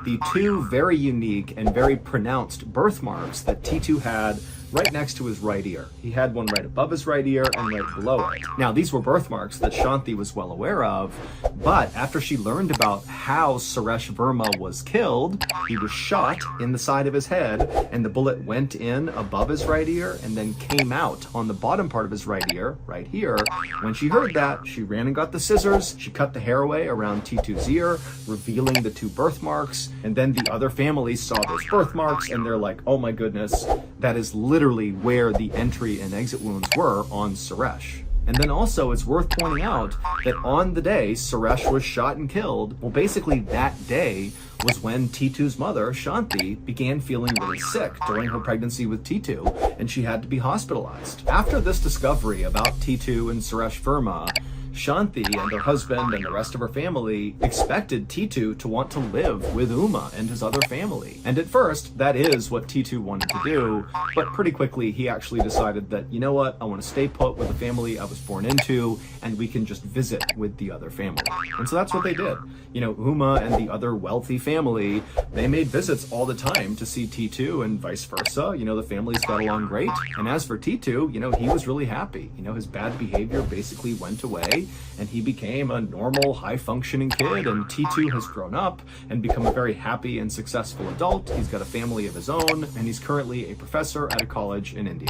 the two very unique and very pronounced birthmarks that T2 had right next to his right ear. He had one right above his right ear and right below it. Now, these were birthmarks that Shanti was well aware of, but after she learned about how Suresh Verma was killed, he was shot in the side of his head, and the bullet went in above his right ear and then came out on the bottom part of his right ear, right here. When she heard that, she ran and got the scissors, she cut the hair away around T2's ear, revealing the two birthmarks, and then the other families saw those birthmarks, and they're like, oh my goodness, that is literally where the entry and exit wounds were on Suresh. And then also, it's worth pointing out that on the day Suresh was shot and killed, well, basically that day was when T2's mother, Shanti, began feeling really sick during her pregnancy with T2, and she had to be hospitalized. After this discovery about T2 and Suresh Verma, Shanti and her husband and the rest of her family expected T2 to want to live with Uma and his other family. And at first, that is what T2 wanted to do, but pretty quickly he actually decided that, you know what, I want to stay put with the family I was born into, and we can just visit with the other family. And so that's what they did. Uma and the other wealthy family, they made visits all the time to see T2 and vice versa. The families got along great. And as for T2, he was really happy. His bad behavior basically went away, and he became a normal, high-functioning kid, and T2 has grown up and become a very happy and successful adult. He's got a family of his own, and he's currently a professor at a college in India.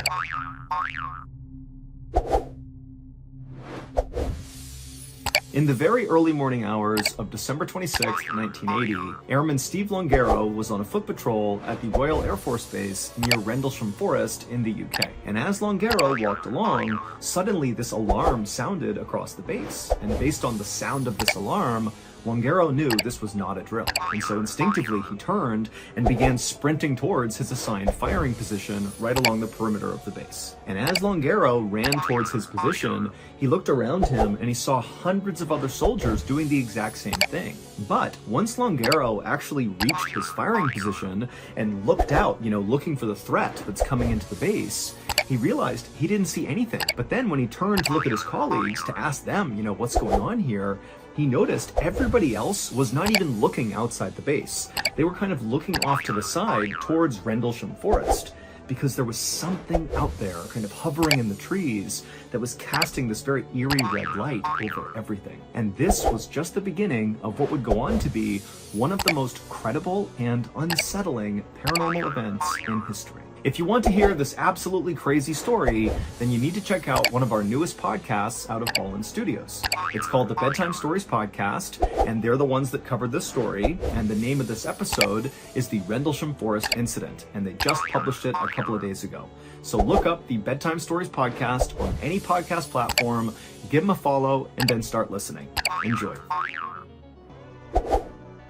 In the very early morning hours of December 26, 1980, Airman Steve Longaro was on a foot patrol at the Royal Air Force Base near Rendlesham Forest in the UK. And as Longaro walked along, suddenly this alarm sounded across the base. And based on the sound of this alarm, Longaro knew this was not a drill, and so instinctively he turned and began sprinting towards his assigned firing position right along the perimeter of the base. And as Longaro ran towards his position, he looked around him and he saw hundreds of other soldiers doing the exact same thing. But once Longaro actually reached his firing position and looked out, looking for the threat that's coming into the base, he realized he didn't see anything. But then when he turned to look at his colleagues to ask them, what's going on here, he noticed everybody else was not even looking outside the base. They were kind of looking off to the side towards Rendlesham Forest, because there was something out there kind of hovering in the trees that was casting this very eerie red light over everything. And this was just the beginning of what would go on to be one of the most credible and unsettling paranormal events in history. If you want to hear this absolutely crazy story, then you need to check out one of our newest podcasts out of Ballen Studios. It's called the Bedtime Stories Podcast, and they're the ones that covered this story, and the name of this episode is the Rendlesham Forest Incident, and they just published it a couple of days ago. So look up the Bedtime Stories Podcast on any podcast platform, give them a follow, and then start listening. Enjoy.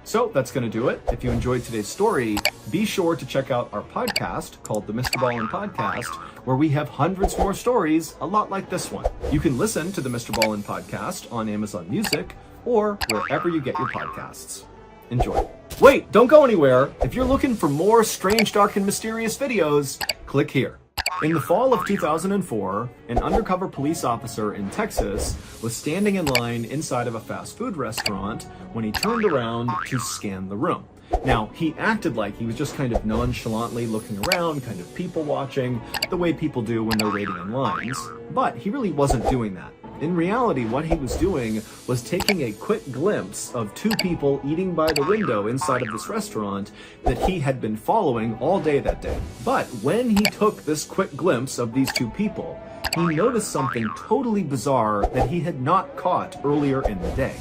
So that's going to do it. If you enjoyed today's story, be sure to check out our podcast called the MrBallen Podcast, where we have hundreds more stories, a lot like this one. You can listen to the MrBallen Podcast on Amazon Music or wherever you get your podcasts. Enjoy. Wait, don't go anywhere. If you're looking for more strange, dark, and mysterious videos, click here. In the fall of 2004, an undercover police officer in Texas was standing in line inside of a fast food restaurant when he turned around to scan the room. Now, he acted like he was just kind of nonchalantly looking around, kind of people watching, the way people do when they're waiting in lines, but he really wasn't doing that. In reality, what he was doing was taking a quick glimpse of two people eating by the window inside of this restaurant that he had been following all day that day. But when he took this quick glimpse of these two people, he noticed something totally bizarre that he had not caught earlier in the day.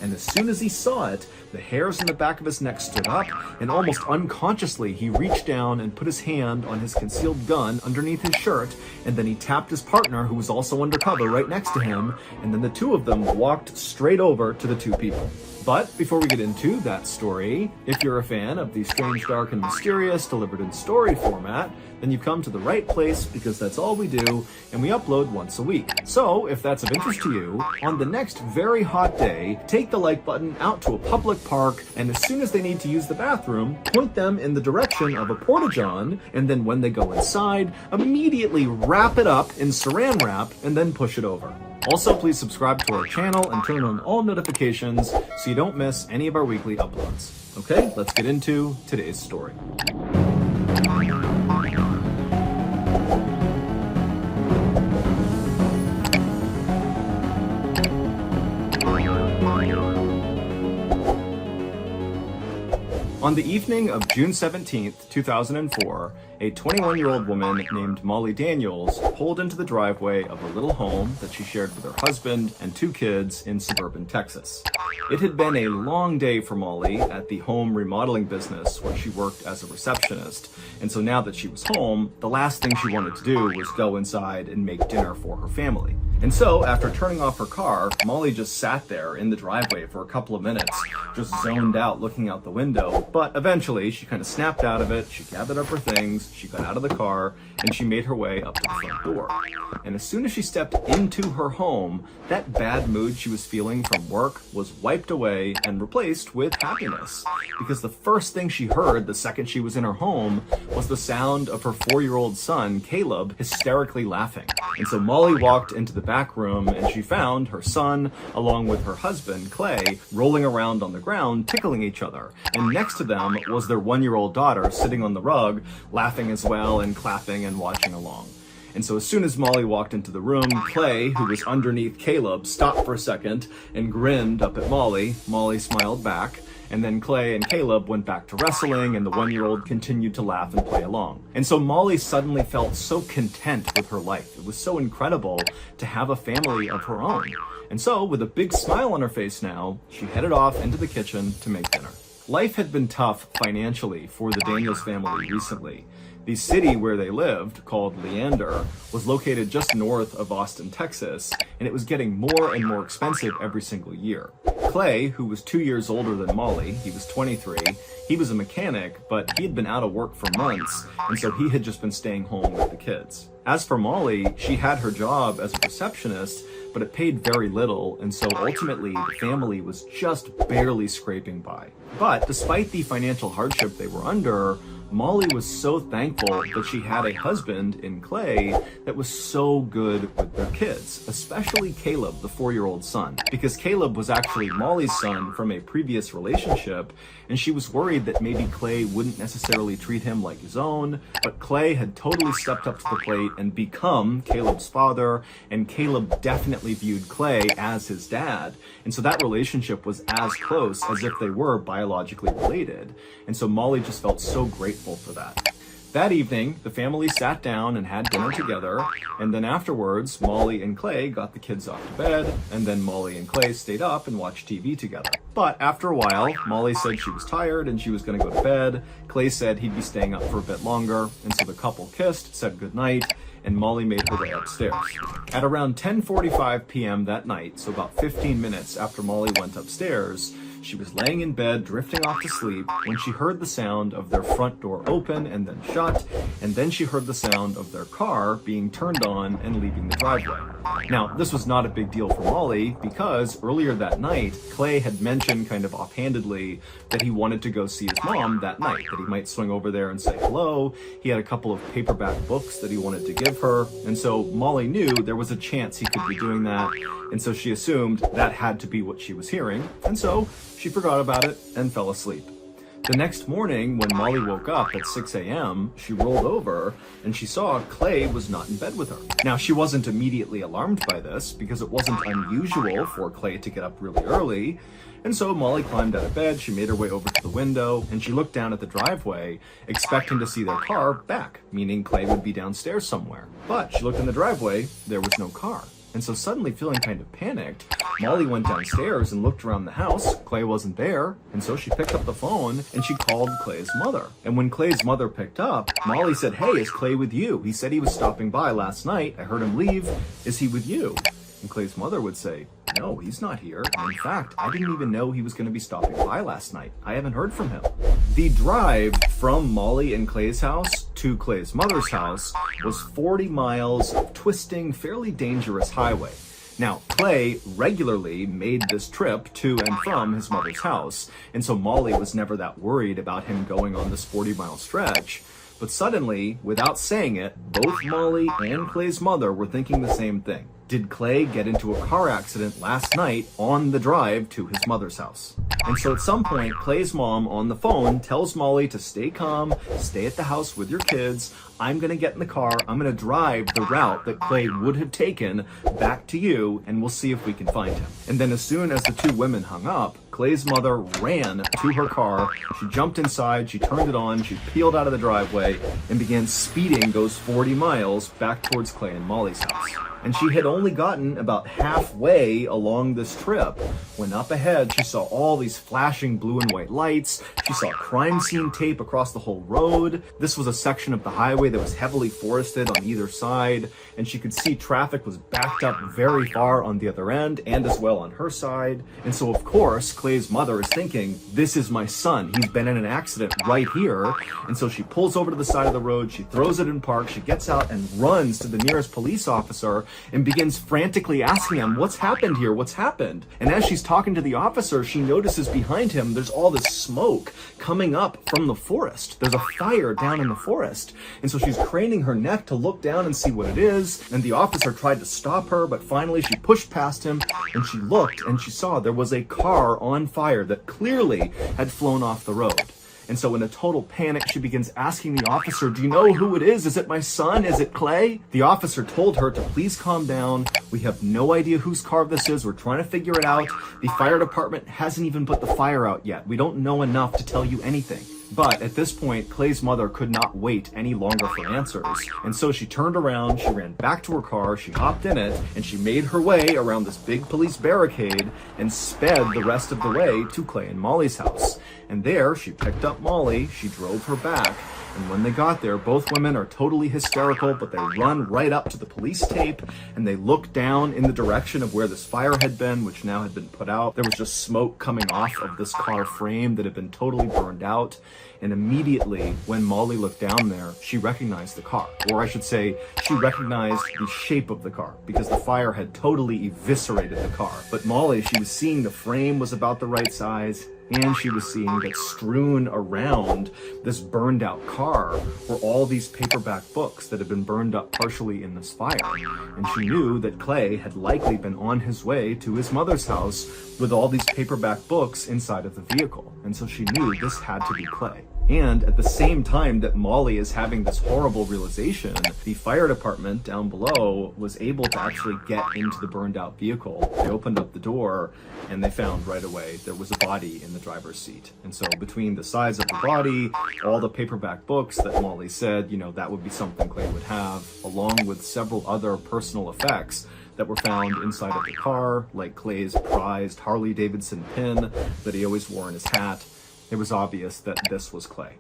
And as soon as he saw it, the hairs on the back of his neck stood up, and almost unconsciously he reached down and put his hand on his concealed gun underneath his shirt, and then he tapped his partner, who was also undercover, right next to him, and then the two of them walked straight over to the two people. But before we get into that story, if you're a fan of the strange, dark, and mysterious delivered in story format, then you've come to the right place, because that's all we do, and we upload once a week. So, if that's of interest to you, on the next very hot day, take the like button out to a public park, and as soon as they need to use the bathroom, point them in the direction of a porta-john, and then when they go inside, immediately wrap it up in saran wrap, and then push it over. Also, please subscribe to our channel and turn on all notifications so you don't miss any of our weekly uploads. Okay, let's get into today's story. On the evening of June 17th, 2004, a 21-year-old woman named Molly Daniels pulled into the driveway of a little home that she shared with her husband and two kids in suburban Texas. It had been a long day for Molly at the home remodeling business where she worked as a receptionist, and so now that she was home, the last thing she wanted to do was go inside and make dinner for her family. And so, after turning off her car, Molly just sat there in the driveway for a couple of minutes, just zoned out looking out the window, but eventually she kind of snapped out of it, she gathered up her things, she got out of the car, and she made her way up to the front door. And as soon as she stepped into her home, that bad mood she was feeling from work was wiped away and replaced with happiness. Because the first thing she heard the second she was in her home was the sound of her 4-year-old son, Caleb, hysterically laughing. And so Molly walked into the back room and she found her son, along with her husband, Clay, rolling around on the ground, tickling each other. And next to them was their 1-year-old daughter sitting on the rug, laughing as well and clapping and watching along. And so as soon as Molly walked into the room, Clay, who was underneath Caleb, stopped for a second and grinned up at Molly. Molly smiled back. And then Clay and Caleb went back to wrestling, and the 1-year-old continued to laugh and play along. And so Molly suddenly felt so content with her life. It was so incredible to have a family of her own. And so, with a big smile on her face now, she headed off into the kitchen to make dinner. Life had been tough financially for the Daniels family recently. The city where they lived, called Leander, was located just north of Austin, Texas, and it was getting more and more expensive every single year. Clay, who was 2 years older than Molly, he was 23, he was a mechanic, but he had been out of work for months, and so he had just been staying home with the kids. As for Molly, she had her job as a receptionist, but it paid very little, and so ultimately the family was just barely scraping by. But despite the financial hardship they were under, Molly was so thankful that she had a husband in Clay that was so good with their kids, especially Caleb, the 4-year-old son, because Caleb was actually Molly's son from a previous relationship, and she was worried that maybe Clay wouldn't necessarily treat him like his own, but Clay had totally stepped up to the plate and become Caleb's father, and Caleb definitely viewed Clay as his dad, and so that relationship was as close as if they were biologically related, and so Molly just felt so grateful for that. That evening, the family sat down and had dinner together, and then afterwards, Molly and Clay got the kids off to bed, and then Molly and Clay stayed up and watched TV together. But after a while, Molly said she was tired and she was going to go to bed. Clay said he'd be staying up for a bit longer, and so the couple kissed, said goodnight, and Molly made her way upstairs. At around 10:45 p.m. that night, so about 15 minutes after Molly went upstairs, she was laying in bed, drifting off to sleep, when she heard the sound of their front door open and then shut, and then she heard the sound of their car being turned on and leaving the driveway. Now, this was not a big deal for Molly because earlier that night, Clay had mentioned kind of offhandedly that he wanted to go see his mom that night, that he might swing over there and say hello. He had a couple of paperback books that he wanted to give her, and so Molly knew there was a chance he could be doing that, and so she assumed that had to be what she was hearing, and so she forgot about it and fell asleep. The next morning, when Molly woke up at 6 a.m., she rolled over and she saw Clay was not in bed with her. Now, she wasn't immediately alarmed by this because it wasn't unusual for Clay to get up really early. And so Molly climbed out of bed, she made her way over to the window, and she looked down at the driveway, expecting to see their car back, meaning Clay would be downstairs somewhere. But she looked in the driveway, there was no car. And so suddenly feeling kind of panicked, Molly went downstairs and looked around the house. Clay wasn't there, and so she picked up the phone and she called Clay's mother. And when Clay's mother picked up, Molly said, "Hey, is Clay with you? He said he was stopping by last night. I heard him leave. Is he with you?" And Clay's mother would say, "No, he's not here. And in fact, I didn't even know he was going to be stopping by last night. I haven't heard from him." The drive from Molly and Clay's house to Clay's mother's house was 40 miles of twisting, fairly dangerous highway. Now, Clay regularly made this trip to and from his mother's house, and so Molly was never that worried about him going on this 40-mile stretch. But suddenly, without saying it, both Molly and Clay's mother were thinking the same thing. Did Clay get into a car accident last night on the drive to his mother's house? And so at some point, Clay's mom on the phone tells Molly to stay calm, stay at the house with your kids. I'm going to get in the car. I'm going to drive the route that Clay would have taken back to you, and we'll see if we can find him. And then as soon as the two women hung up, Clay's mother ran to her car. She jumped inside, she turned it on, she peeled out of the driveway, and began speeding those 40 miles back towards Clay and Molly's house. And she had only gotten about halfway along this trip when up ahead she saw all these flashing blue and white lights. She saw crime scene tape across the whole road. This was a section of the highway that was heavily forested on either side, and she could see traffic was backed up very far on the other end and as well on her side. And so of course Clay's mother is thinking, this is my son, he's been in an accident right here. And so she pulls over to the side of the road, she throws it in park, she gets out and runs to the nearest police officer and begins frantically asking him, "What's happened here? What's happened?" And as she's talking to the officer, she notices behind him there's all this smoke coming up from the forest. There's a fire down in the forest. And so she's craning her neck to look down and see what it is. And the officer tried to stop her, but finally she pushed past him and she looked and she saw there was a car on fire that clearly had flown off the road. And so in a total panic, she begins asking the officer, "Do you know who it is? Is it my son? Is it Clay?" The officer told her to please calm down. "We have no idea whose car this is. We're trying to figure it out. The fire department hasn't even put the fire out yet. We don't know enough to tell you anything." But at this point, Clay's mother could not wait any longer for answers. And so she turned around, she ran back to her car, she hopped in it, and she made her way around this big police barricade and sped the rest of the way to Clay and Molly's house. And there, she picked up Molly, she drove her back, and when they got there, both women are totally hysterical, but they run right up to the police tape, and they look down in the direction of where this fire had been, which now had been put out. There was just smoke coming off of this car frame that had been totally burned out. And immediately, when Molly looked down there, she recognized the car. Or I should say, she recognized the shape of the car, because the fire had totally eviscerated the car. But Molly, she was seeing the frame was about the right size, and she was seeing that strewn around this burned out car were all these paperback books that had been burned up partially in this fire. And she knew that Clay had likely been on his way to his mother's house with all these paperback books inside of the vehicle. And so she knew this had to be Clay. And at the same time that Molly is having this horrible realization, the fire department down below was able to actually get into the burned out vehicle. They opened up the door and they found right away there was a body in the driver's seat. And so between the size of the body, all the paperback books that Molly said, that would be something Clay would have, along with several other personal effects that were found inside of the car, like Clay's prized Harley-Davidson pin that he always wore in his hat, it was obvious that this was Clay.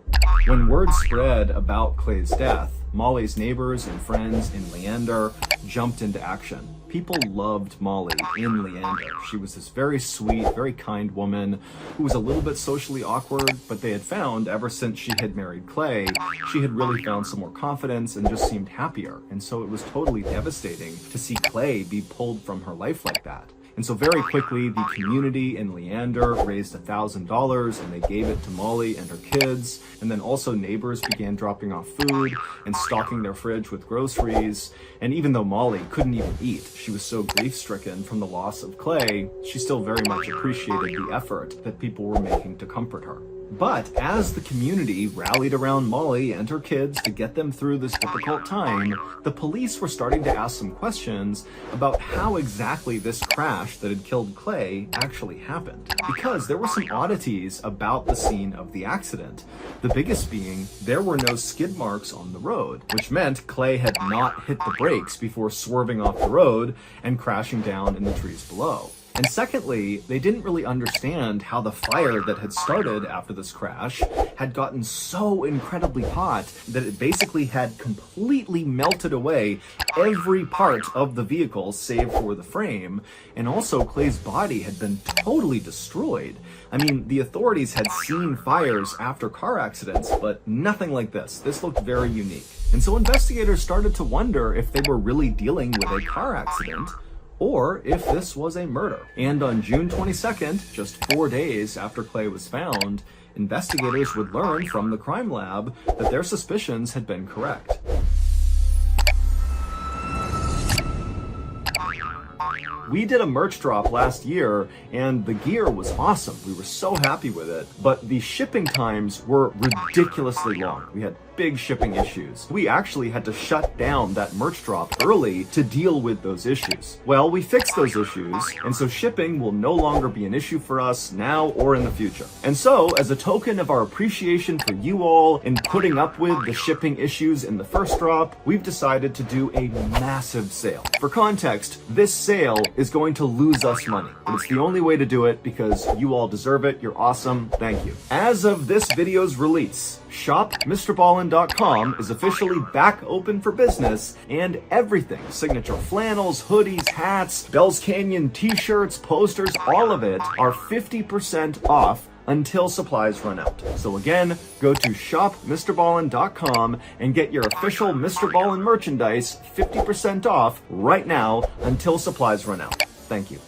When word spread about Clay's death, Molly's neighbors and friends in Leander jumped into action. People loved Molly in Leander. She was this very sweet, very kind woman who was a little bit socially awkward, but they had found ever since she had married Clay, she had really found some more confidence and just seemed happier. And so it was totally devastating to see Clay be pulled from her life like that. And so very quickly, the community in Leander raised $1,000 and they gave it to Molly and her kids. And then also neighbors began dropping off food and stocking their fridge with groceries. And even though Molly couldn't even eat, she was so grief-stricken from the loss of Clay, she still very much appreciated the effort that people were making to comfort her. But as the community rallied around Molly and her kids to get them through this difficult time, the police were starting to ask some questions about how exactly this crash that had killed Clay actually happened. Because there were some oddities about the scene of the accident. The biggest being, there were no skid marks on the road, which meant Clay had not hit the brakes before swerving off the road and crashing down in the trees below. And secondly, they didn't really understand how the fire that had started after this crash had gotten so incredibly hot that it basically had completely melted away every part of the vehicle save for the frame. And also Clay's body had been totally destroyed. I mean, the authorities had seen fires after car accidents, but nothing like this. This looked very unique. And so investigators started to wonder if they were really dealing with a car accident, or if this was a murder. And on June 22nd, just 4 days after Clay was found, investigators would learn from the crime lab that their suspicions had been correct. We did a merch drop last year, and the gear was awesome. We were so happy with it, but the shipping times were ridiculously long. We had big shipping issues. We actually had to shut down that merch drop early to deal with those issues. Well, we fixed those issues, and so shipping will no longer be an issue for us now or in the future. And so, as a token of our appreciation for you all in putting up with the shipping issues in the first drop, we've decided to do a massive sale. For context, this sale is going to lose us money, but it's the only way to do it because you all deserve it. You're awesome. Thank you. As of this video's release, shop MrBallen.com is officially back open for business, and everything, signature flannels, hoodies, hats, Bell's Canyon t-shirts, posters, all of it are 50% off until supplies run out. So again, go to shopmrballen.com and get your official MrBallen merchandise 50% off right now until supplies run out. Thank you.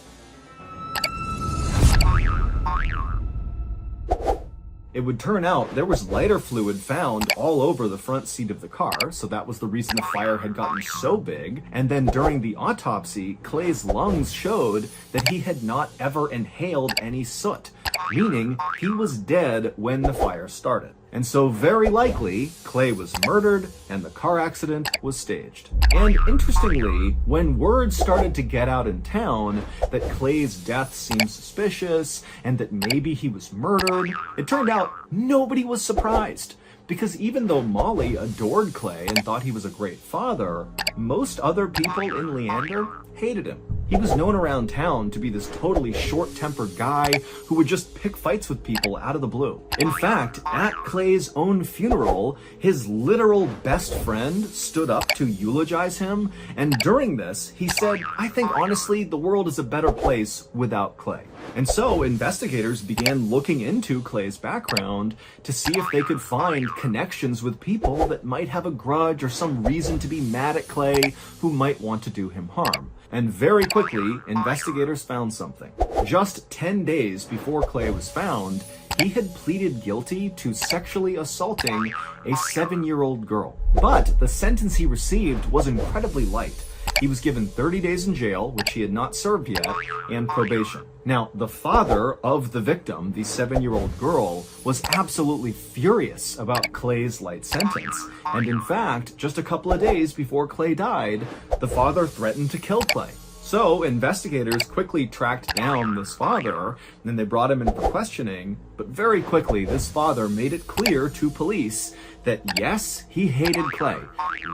It would turn out there was lighter fluid found all over the front seat of the car, so that was the reason the fire had gotten so big. And then during the autopsy, Clay's lungs showed that he had not ever inhaled any soot, meaning he was dead when the fire started. And so very likely, Clay was murdered and the car accident was staged. And interestingly, when word started to get out in town that Clay's death seemed suspicious and that maybe he was murdered, it turned out nobody was surprised. Because even though Molly adored Clay and thought he was a great father, most other people in Leander hated him. He was known around town to be this totally short-tempered guy who would just pick fights with people out of the blue. In fact, at Clay's own funeral, his literal best friend stood up to eulogize him, and during this, he said, "I think honestly, the world is a better place without Clay." And so investigators began looking into Clay's background to see if they could find connections with people that might have a grudge or some reason to be mad at Clay who might want to do him harm. And very quickly, investigators found something. Just 10 days before Clay was found, he had pleaded guilty to sexually assaulting a 7-year-old girl. But the sentence he received was incredibly light. He was given 30 days in jail, which he had not served yet, and probation. Now, the father of the victim, the 7-year-old girl, was absolutely furious about Clay's light sentence. And in fact, just a couple of days before Clay died, the father threatened to kill Clay. So investigators quickly tracked down this father, and they brought him in for questioning, but very quickly this father made it clear to police that yes, he hated Clay,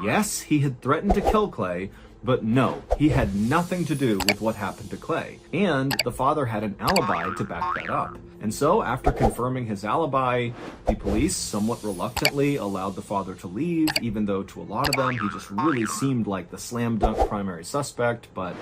yes, he had threatened to kill Clay, but no, he had nothing to do with what happened to Clay. And the father had an alibi to back that up. And so, after confirming his alibi, the police somewhat reluctantly allowed the father to leave, even though to a lot of them, he just really seemed like the slam dunk primary suspect, but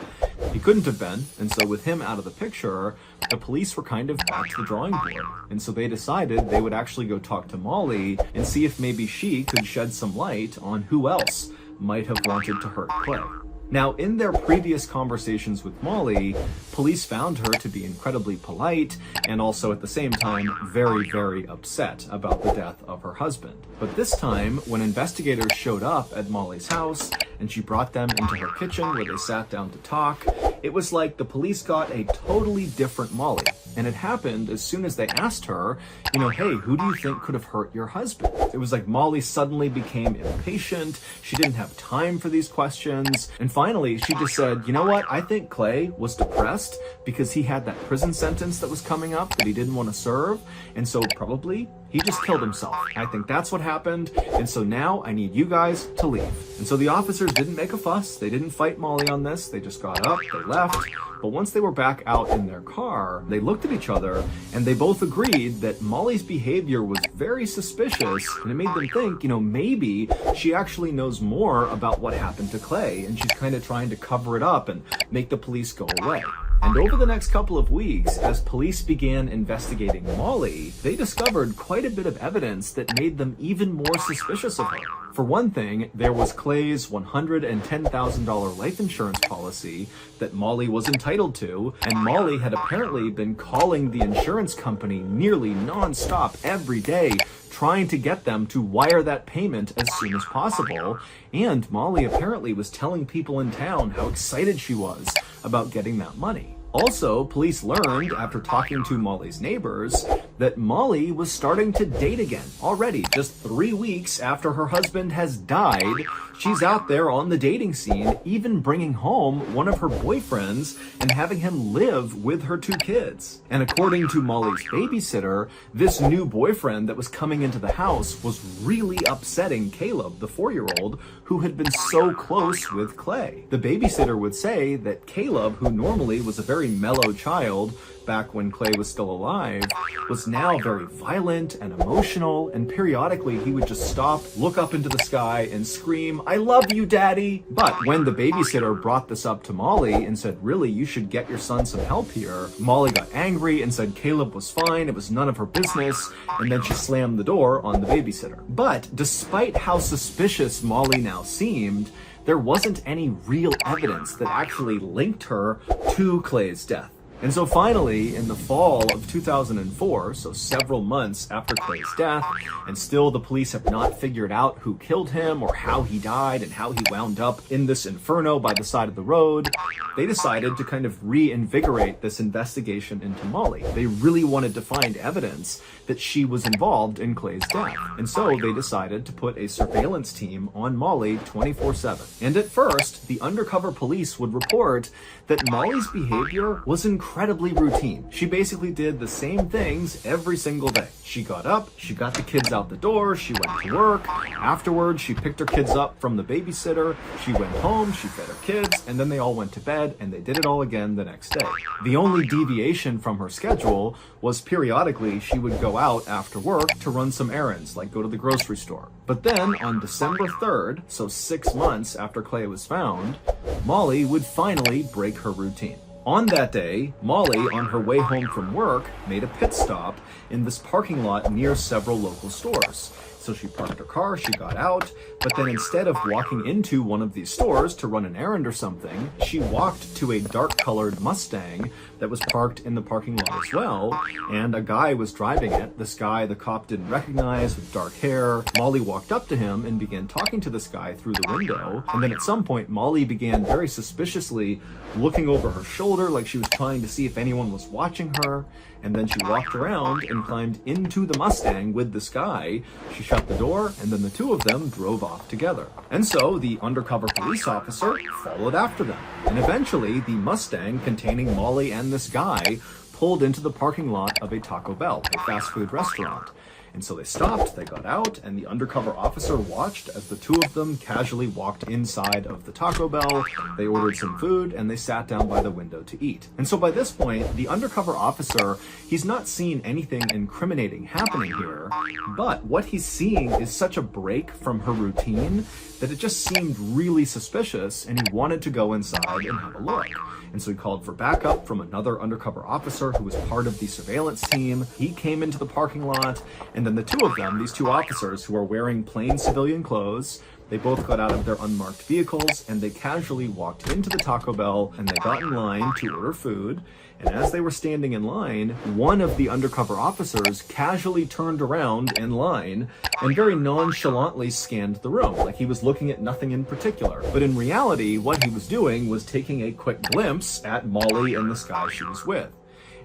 he couldn't have been. And so with him out of the picture, the police were kind of back to the drawing board. And so they decided they would actually go talk to Molly and see if maybe she could shed some light on who else might have wanted to hurt Clay. Now, in their previous conversations with Molly, police found her to be incredibly polite and also at the same time very, very upset about the death of her husband. But this time, when investigators showed up at Molly's house and she brought them into her kitchen where they sat down to talk, it was like the police got a totally different Molly. And it happened as soon as they asked her, hey, who do you think could have hurt your husband? It was like Molly suddenly became impatient. She didn't have time for these questions. And finally, she just said, you know what? I think Clay was depressed because he had that prison sentence that was coming up that he didn't want to serve. And so probably he just killed himself. I think that's what happened. And so now I need you guys to leave. And so the officers didn't make a fuss. They didn't fight Molly on this. They just got up, they left. But once they were back out in their car, they looked at each other and they both agreed that Molly's behavior was very suspicious, and it made them think, maybe she actually knows more about what happened to Clay and she's kind of trying to cover it up and make the police go away. And over the next couple of weeks, as police began investigating Molly, they discovered quite a bit of evidence that made them even more suspicious of her. For one thing, there was Clay's $110,000 life insurance policy that Molly was entitled to, and Molly had apparently been calling the insurance company nearly non-stop every day, trying to get them to wire that payment as soon as possible. And Molly apparently was telling people in town how excited she was about getting that money. Also, police learned, after talking to Molly's neighbors, that Molly was starting to date again already, just 3 weeks after her husband has died. She's out there on the dating scene, even bringing home one of her boyfriends and having him live with her 2 kids. And according to Molly's babysitter, this new boyfriend that was coming into the house was really upsetting Caleb, the 4-year-old, who had been so close with Clay. The babysitter would say that Caleb, who normally was a very mellow child back when Clay was still alive, was now very violent and emotional, and periodically he would just stop, look up into the sky, and scream, "I love you, Daddy!" But when the babysitter brought this up to Molly and said, really, you should get your son some help here, Molly got angry and said Caleb was fine, it was none of her business, and then she slammed the door on the babysitter. But despite how suspicious Molly now seemed, there wasn't any real evidence that actually linked her to Clay's death. And so finally, in the fall of 2004, so several months after Clay's death, and still the police have not figured out who killed him or how he died and how he wound up in this inferno by the side of the road, they decided to kind of reinvigorate this investigation into Molly. They really wanted to find evidence that she was involved in Clay's death. And so they decided to put a surveillance team on Molly 24/7. And at first, the undercover police would report that Molly's behavior was incredibly routine. She basically did the same things every single day. She got up, she got the kids out the door, she went to work. Afterwards, she picked her kids up from the babysitter, she went home, she fed her kids, and then they all went to bed, and they did it all again the next day. The only deviation from her schedule was periodically she would go out after work to run some errands, like go to the grocery store. But then on December 3rd, so 6 months after Clay was found, Molly would finally break her routine. On that day, Molly, on her way home from work, made a pit stop in this parking lot near several local stores. So she parked her car, she got out, but then instead of walking into one of these stores to run an errand or something, she walked to a dark-colored Mustang that was parked in the parking lot as well, and a guy was driving it. This guy the cop didn't recognize, with dark hair. Molly walked up to him and began talking to this guy through the window, and then at some point Molly began very suspiciously looking over her shoulder like she was trying to see if anyone was watching her, and then she walked around and climbed into the Mustang with this guy. She shut the door, and then the two of them drove off together. And so the undercover police officer followed after them, and eventually the Mustang containing Molly and this guy pulled into the parking lot of a Taco Bell, a fast food restaurant. And so they stopped, they got out, and the undercover officer watched as the two of them casually walked inside of the Taco Bell. They ordered some food, and they sat down by the window to eat. And so by this point, the undercover officer, he's not seen anything incriminating happening here, but what he's seeing is such a break from her routine that it just seemed really suspicious, and he wanted to go inside and have a look. And so he called for backup from another undercover officer who was part of the surveillance team. He came into the parking lot, and then the two of them, these two officers who are wearing plain civilian clothes, they both got out of their unmarked vehicles, and they casually walked into the Taco Bell, and they got in line to order food. And as they were standing in line, one of the undercover officers casually turned around in line and very nonchalantly scanned the room, like he was looking at nothing in particular. But in reality, what he was doing was taking a quick glimpse at Molly and this guy she was with.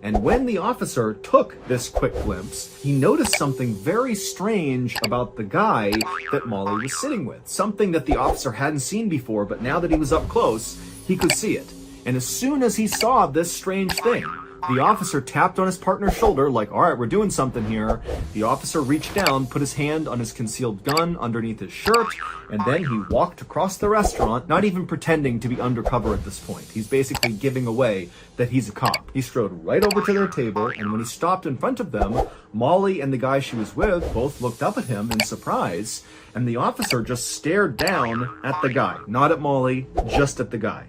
And when the officer took this quick glimpse, he noticed something very strange about the guy that Molly was sitting with. Something that the officer hadn't seen before, but now that he was up close, he could see it. And as soon as he saw this strange thing, the officer tapped on his partner's shoulder like, all right, we're doing something here. The officer reached down, put his hand on his concealed gun underneath his shirt, and then he walked across the restaurant, not even pretending to be undercover at this point. He's basically giving away that he's a cop. He strode right over to their table, and when he stopped in front of them, Molly and the guy she was with both looked up at him in surprise, and the officer just stared down at the guy. Not at Molly, just at the guy.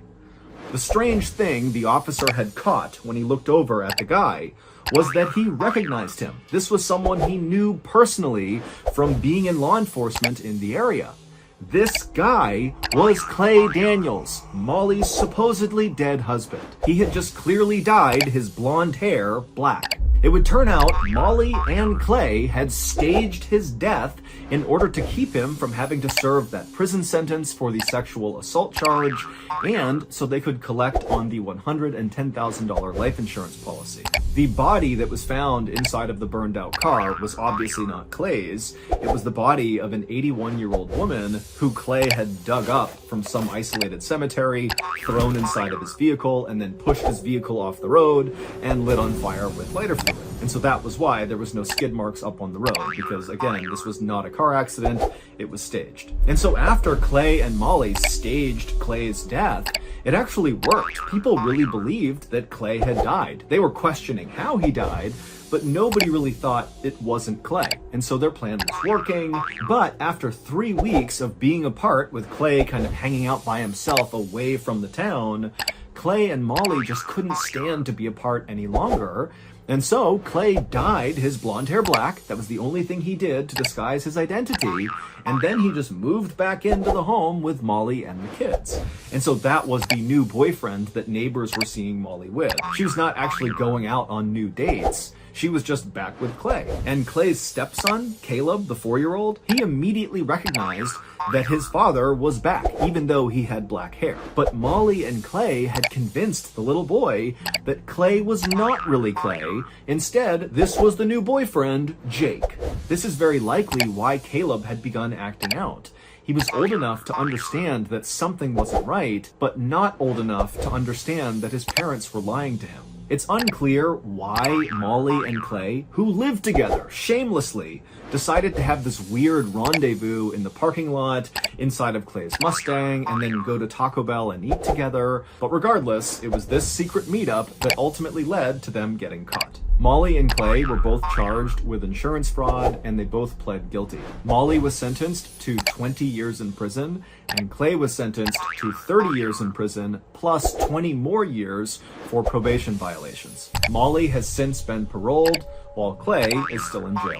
The strange thing the officer had caught when he looked over at the guy was that he recognized him. This was someone he knew personally from being in law enforcement in the area. This guy was Clay Daniels, Molly's supposedly dead husband. He had just clearly dyed his blonde hair black. It would turn out Molly and Clay had staged his death in order to keep him from having to serve that prison sentence for the sexual assault charge, and so they could collect on the $110,000 life insurance policy. The body that was found inside of the burned out car was obviously not Clay's. It was the body of an 81-year-old woman who Clay had dug up from some isolated cemetery, thrown inside of his vehicle, and then pushed his vehicle off the road and lit on fire with lighter fluid. And so that was why there was no skid marks up on the road, because again, this was not a car accident, it was staged. And so after Clay and Molly staged Clay's death, it actually worked. People really believed that Clay had died. They were questioning how he died, but nobody really thought it wasn't Clay. And so their plan was working. But after 3 weeks of being apart, with Clay kind of hanging out by himself away from the town, Clay and Molly just couldn't stand to be apart any longer. And so Clay dyed his blonde hair black. That was the only thing he did to disguise his identity. And then he just moved back into the home with Molly and the kids. And so that was the new boyfriend that neighbors were seeing Molly with. She was not actually going out on new dates. She was just back with Clay. And Clay's stepson, Caleb, the 4-year-old, he immediately recognized that his father was back, even though he had black hair. But Molly and Clay had convinced the little boy that Clay was not really Clay. Instead, this was the new boyfriend, Jake. This is very likely why Caleb had begun acting out. He was old enough to understand that something wasn't right, but not old enough to understand that his parents were lying to him. It's unclear why Molly and Clay, who lived together shamelessly, decided to have this weird rendezvous in the parking lot inside of Clay's Mustang and then go to Taco Bell and eat together. But regardless, it was this secret meetup that ultimately led to them getting caught. Molly and Clay were both charged with insurance fraud, and they both pled guilty. Molly was sentenced to 20 years in prison, and Clay was sentenced to 30 years in prison, plus 20 more years for probation violations. Molly has since been paroled, while Clay is still in jail.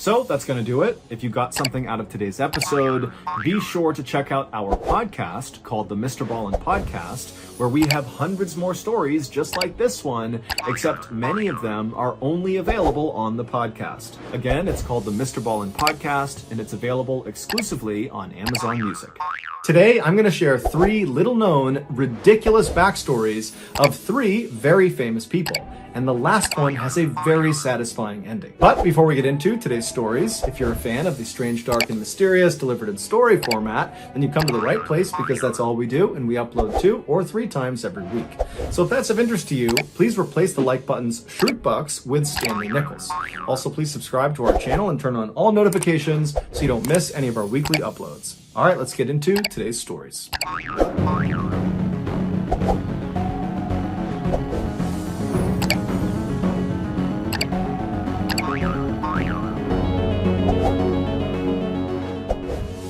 So that's going to do it. If you got something out of today's episode, be sure to check out our podcast called the MrBallen Podcast, where we have hundreds more stories just like this one, except many of them are only available on the podcast. Again, it's called the MrBallen Podcast, and it's available exclusively on Amazon Music. Today, I'm going to share 3 little-known, ridiculous backstories of 3 very famous people. And the last one has a very satisfying ending. But before we get into today's stories, if you're a fan of the strange, dark, and mysterious delivered in story format, then you come to the right place because that's all we do, and we upload 2 or 3 times every week. So if that's of interest to you, please replace the like button's Shroot Bucks with Stanley Nichols. Also, please subscribe to our channel and turn on all notifications so you don't miss any of our weekly uploads. All right, let's get into today's stories.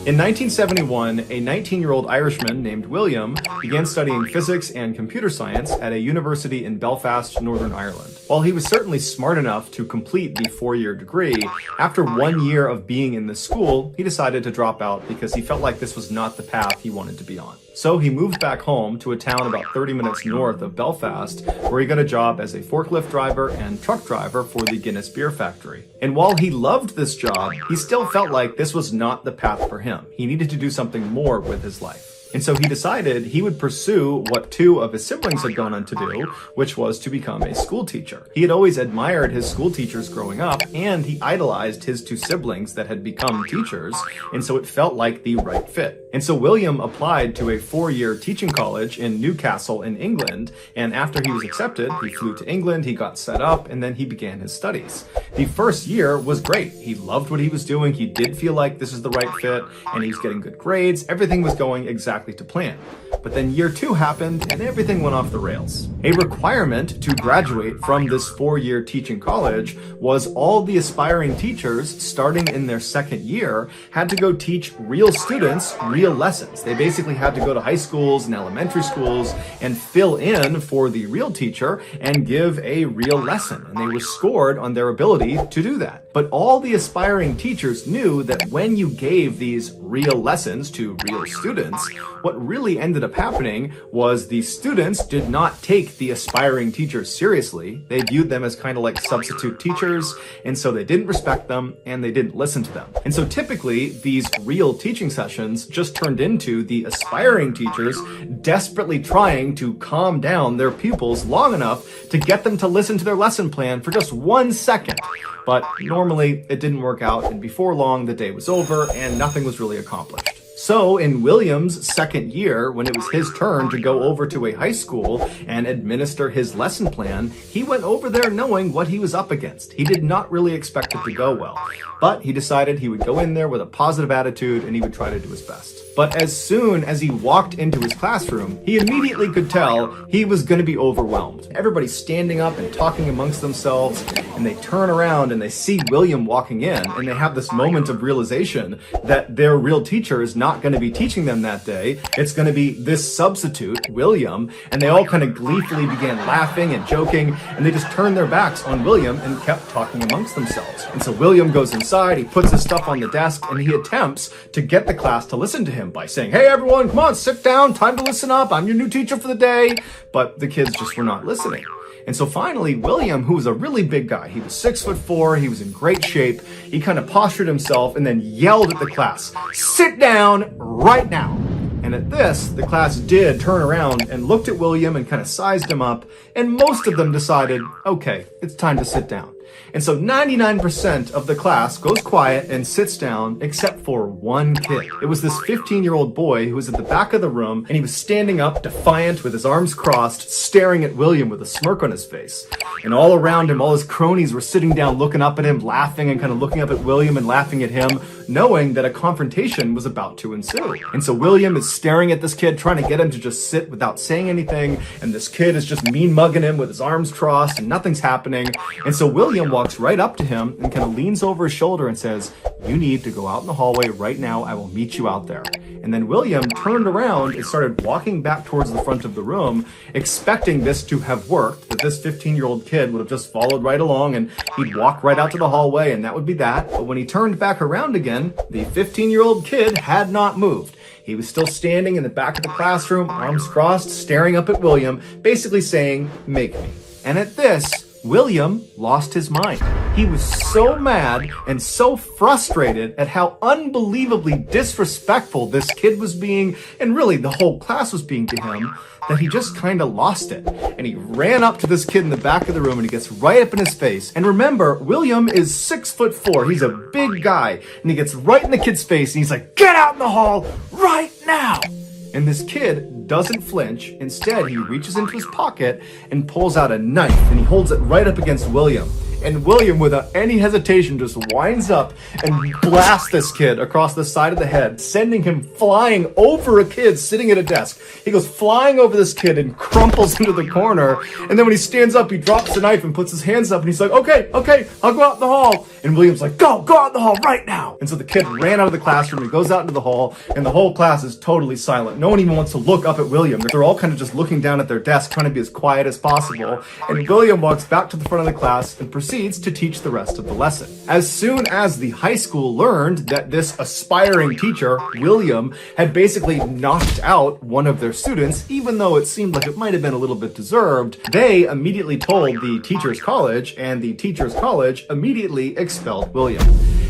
In 1971, a 19-year-old Irishman named William began studying physics and computer science at a university in Belfast, Northern Ireland. While he was certainly smart enough to complete the 4-year degree, after 1 year of being in the school, he decided to drop out because he felt like this was not the path he wanted to be on. So he moved back home to a town about 30 minutes north of Belfast, where he got a job as a forklift driver and truck driver for the Guinness Beer Factory. And while he loved this job, he still felt like this was not the path for him. He needed to do something more with his life. And so he decided he would pursue what 2 of his siblings had gone on to do, which was to become a school teacher. He had always admired his school teachers growing up, and he idolized his 2 siblings that had become teachers, and so it felt like the right fit. And so William applied to a 4-year teaching college in Newcastle in England, and after he was accepted, he flew to England, he got set up, and then he began his studies. The first year was great. He loved what he was doing, he did feel like this is the right fit, and he was getting good grades, everything was going exactly to plan. But then year 2 happened and everything went off the rails. A requirement to graduate from this 4-year teaching college was all the aspiring teachers starting in their 2nd year had to go teach real students real lessons. They basically had to go to high schools and elementary schools and fill in for the real teacher and give a real lesson. And they were scored on their ability to do that. But all the aspiring teachers knew that when you gave these real lessons to real students, what really ended up happening was the students did not take the aspiring teachers seriously. They viewed them as kind of like substitute teachers, and so they didn't respect them and they didn't listen to them. And so typically these real teaching sessions just turned into the aspiring teachers desperately trying to calm down their pupils long enough to get them to listen to their lesson plan for just 1 second. But normally it didn't work out, and before long the day was over and nothing was really accomplished. So in William's 2nd year, when it was his turn to go over to a high school and administer his lesson plan, he went over there knowing what he was up against. He did not really expect it to go well, but he decided he would go in there with a positive attitude and he would try to do his best. But as soon as he walked into his classroom, he immediately could tell he was going to be overwhelmed. Everybody's standing up and talking amongst themselves, and they turn around and they see William walking in, and they have this moment of realization that their real teacher is not going to be teaching them that day. It's going to be this substitute, William, and they all kind of gleefully began laughing and joking, and they just turned their backs on William and kept talking amongst themselves. And so William goes inside, he puts his stuff on the desk, and he attempts to get the class to listen to him by saying, "Hey everyone, come on, sit down, time to listen up, I'm your new teacher for the day." But the kids just were not listening. And so finally, William, who was a really big guy, he was 6'4", he was in great shape, he kind of postured himself and then yelled at the class, "Sit down right now." And at this, the class did turn around and looked at William and kind of sized him up, and most of them decided, okay, it's time to sit down. And so 99% of the class goes quiet and sits down except for one kid. It was this 15-year-old boy who was at the back of the room, and he was standing up defiant with his arms crossed, staring at William with a smirk on his face. And all around him, all his cronies were sitting down looking up at him, laughing and kind of looking up at William and laughing at him, knowing that a confrontation was about to ensue. And so William is staring at this kid, trying to get him to just sit without saying anything, and this kid is just mean mugging him with his arms crossed and nothing's happening. And so William walks right up to him and kind of leans over his shoulder and says, "You need to go out in the hallway right now. I will meet you out there." And then William turned around and started walking back towards the front of the room, expecting this to have worked, that this 15-year-old kid would have just followed right along and he'd walk right out to the hallway and that would be that. But when he turned back around again, the 15-year-old kid had not moved. He was still standing in the back of the classroom, arms crossed, staring up at William, basically saying, "Make me." And at this, William lost his mind. He was so mad and so frustrated at how unbelievably disrespectful this kid was being, and really the whole class was being to him, that he just kind of lost it. And he ran up to this kid in the back of the room and he gets right up in his face. And remember, William is 6'4". He's a big guy. And he gets right in the kid's face and he's like, "Get out in the hall right now." And this kid doesn't flinch. Instead, he reaches into his pocket and pulls out a knife and he holds it right up against William. And William, without any hesitation, just winds up and blasts this kid across the side of the head, sending him flying over a kid sitting at a desk. He goes flying over this kid and crumples into the corner. And then when he stands up, he drops the knife and puts his hands up and he's like, okay, I'll go out in the hall. And William's like, go out in the hall right now. And so the kid ran out of the classroom and goes out into the hall, and the whole class is totally silent. No one even wants to look up at William. They're all kind of just looking down at their desk, trying to be as quiet as possible. And William walks back to the front of the class and proceeds to teach the rest of the lesson. As soon as the high school learned that this aspiring teacher, William, had basically knocked out one of their students, even though it seemed like it might have been a little bit deserved, they immediately told the teacher's college, and the teacher's college immediately expelled William.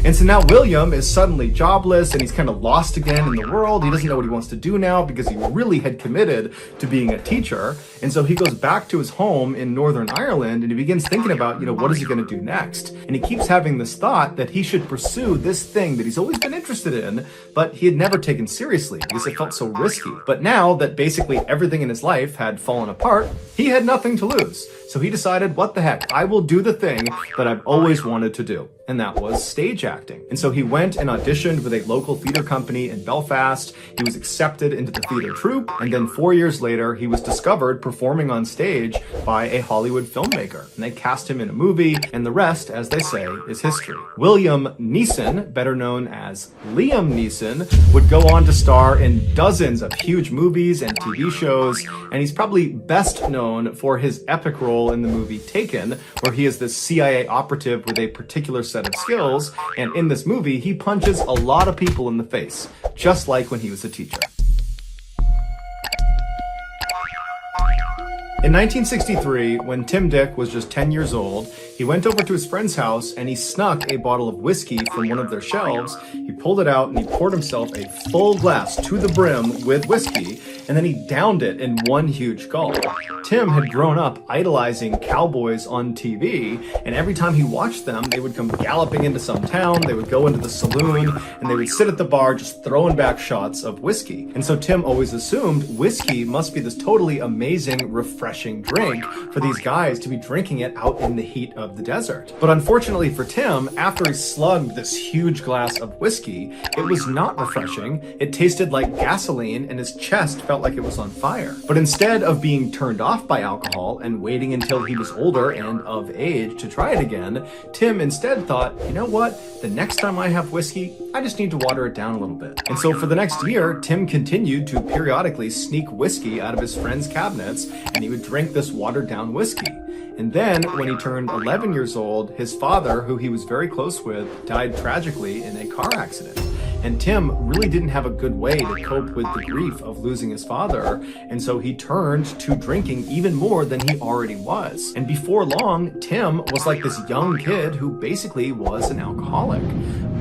And so now William is suddenly jobless and he's kind of lost again in the world. He doesn't know what he wants to do now because he really had committed to being a teacher. And so he goes back to his home in Northern Ireland and he begins thinking about, what is he going to do next? And he keeps having this thought that he should pursue this thing that he's always been interested in, but he had never taken seriously because it felt so risky. But now that basically everything in his life had fallen apart, he had nothing to lose. So he decided, what the heck, I will do the thing that I've always wanted to do. And that was stage acting. And so he went and auditioned with a local theater company in Belfast. He was accepted into the theater troupe. And then 4 years later, he was discovered performing on stage by a Hollywood filmmaker. And they cast him in a movie. And the rest, as they say, is history. William Neeson, better known as Liam Neeson, would go on to star in dozens of huge movies and TV shows. And he's probably best known for his epic role in the movie Taken, where he is this CIA operative with a particular set of skills, and in this movie he punches a lot of people in the face, just like when he was a teacher. In 1963, when Tim Dick was just 10 years old, he went over to his friend's house and he snuck a bottle of whiskey from one of their shelves. He pulled it out and he poured himself a full glass to the brim with whiskey, and then he downed it in one huge gulp. Tim had grown up idolizing cowboys on TV, and every time he watched them, they would come galloping into some town, they would go into the saloon, and they would sit at the bar just throwing back shots of whiskey. And so Tim always assumed whiskey must be this totally amazing, refreshing drink for these guys to be drinking it out in the heat of the desert. But unfortunately for Tim, after he slugged this huge glass of whiskey, it was not refreshing. It tasted like gasoline, and his chest felt like it was on fire. But instead of being turned off by alcohol and waiting until he was older and of age to try it again, Tim instead thought, you know what? The next time I have whiskey, I just need to water it down a little bit. And so for the next year, Tim continued to periodically sneak whiskey out of his friends' cabinets, and he would drink this watered down whiskey. And then, when he turned 11 years old, his father, who he was very close with, died tragically in a car accident. And Tim really didn't have a good way to cope with the grief of losing his father, and so he turned to drinking even more than he already was. And before long, Tim was like this young kid who basically was an alcoholic.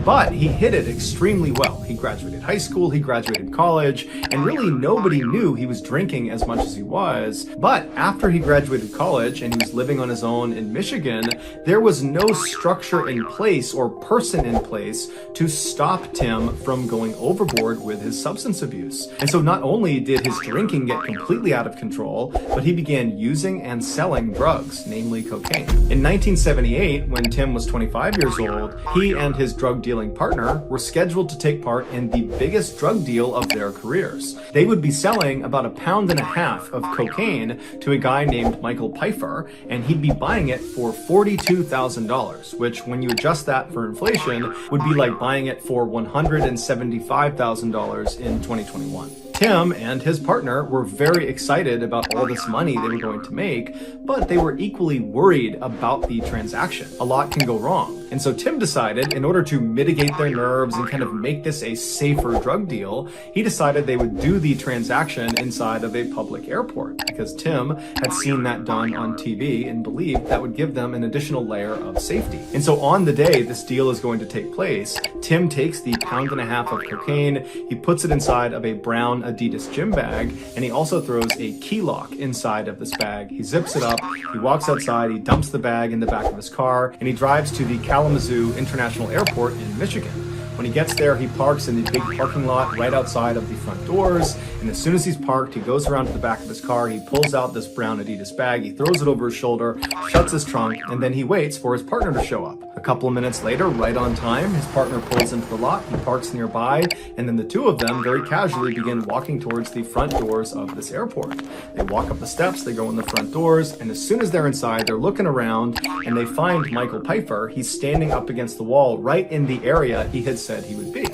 But he hid it extremely well. He graduated high school, he graduated college, and really nobody knew he was drinking as much as he was. But after he graduated college and he was living on his own in Michigan, there was no structure in place or person in place to stop Tim from going overboard with his substance abuse. And so not only did his drinking get completely out of control, but he began using and selling drugs, namely cocaine. In 1978, when Tim was 25 years old, he and his drug dealer dealing partner were scheduled to take part in the biggest drug deal of their careers. They would be selling about 1.5 pounds of cocaine to a guy named Michael Pfeiffer, and he'd be buying it for $42,000, which, when you adjust that for inflation, would be like buying it for $175,000 in 2021. Tim and his partner were very excited about all this money they were going to make, but they were equally worried about the transaction. A lot can go wrong. And so Tim decided, in order to mitigate their nerves and kind of make this a safer drug deal, he decided they would do the transaction inside of a public airport, because Tim had seen that done on TV and believed that would give them an additional layer of safety. And so on the day this deal is going to take place, Tim takes the 1.5 pounds of cocaine, he puts it inside of a brown Adidas gym bag, and he also throws a key lock inside of this bag. He zips it up, he walks outside, he dumps the bag in the back of his car, and he drives to the Kalamazoo International Airport in Michigan. When he gets there, he parks in the big parking lot right outside of the front doors, and as soon as he's parked, he goes around to the back of his car, he pulls out this brown Adidas bag, he throws it over his shoulder, shuts his trunk, and then he waits for his partner to show up. A couple of minutes later, right on time, his partner pulls into the lot, he parks nearby, and then the two of them very casually begin walking towards the front doors of this airport. They walk up the steps, they go in the front doors, and as soon as they're inside, they're looking around, and they find Michael Pfeiffer. He's standing up against the wall right in the area he had said he would be.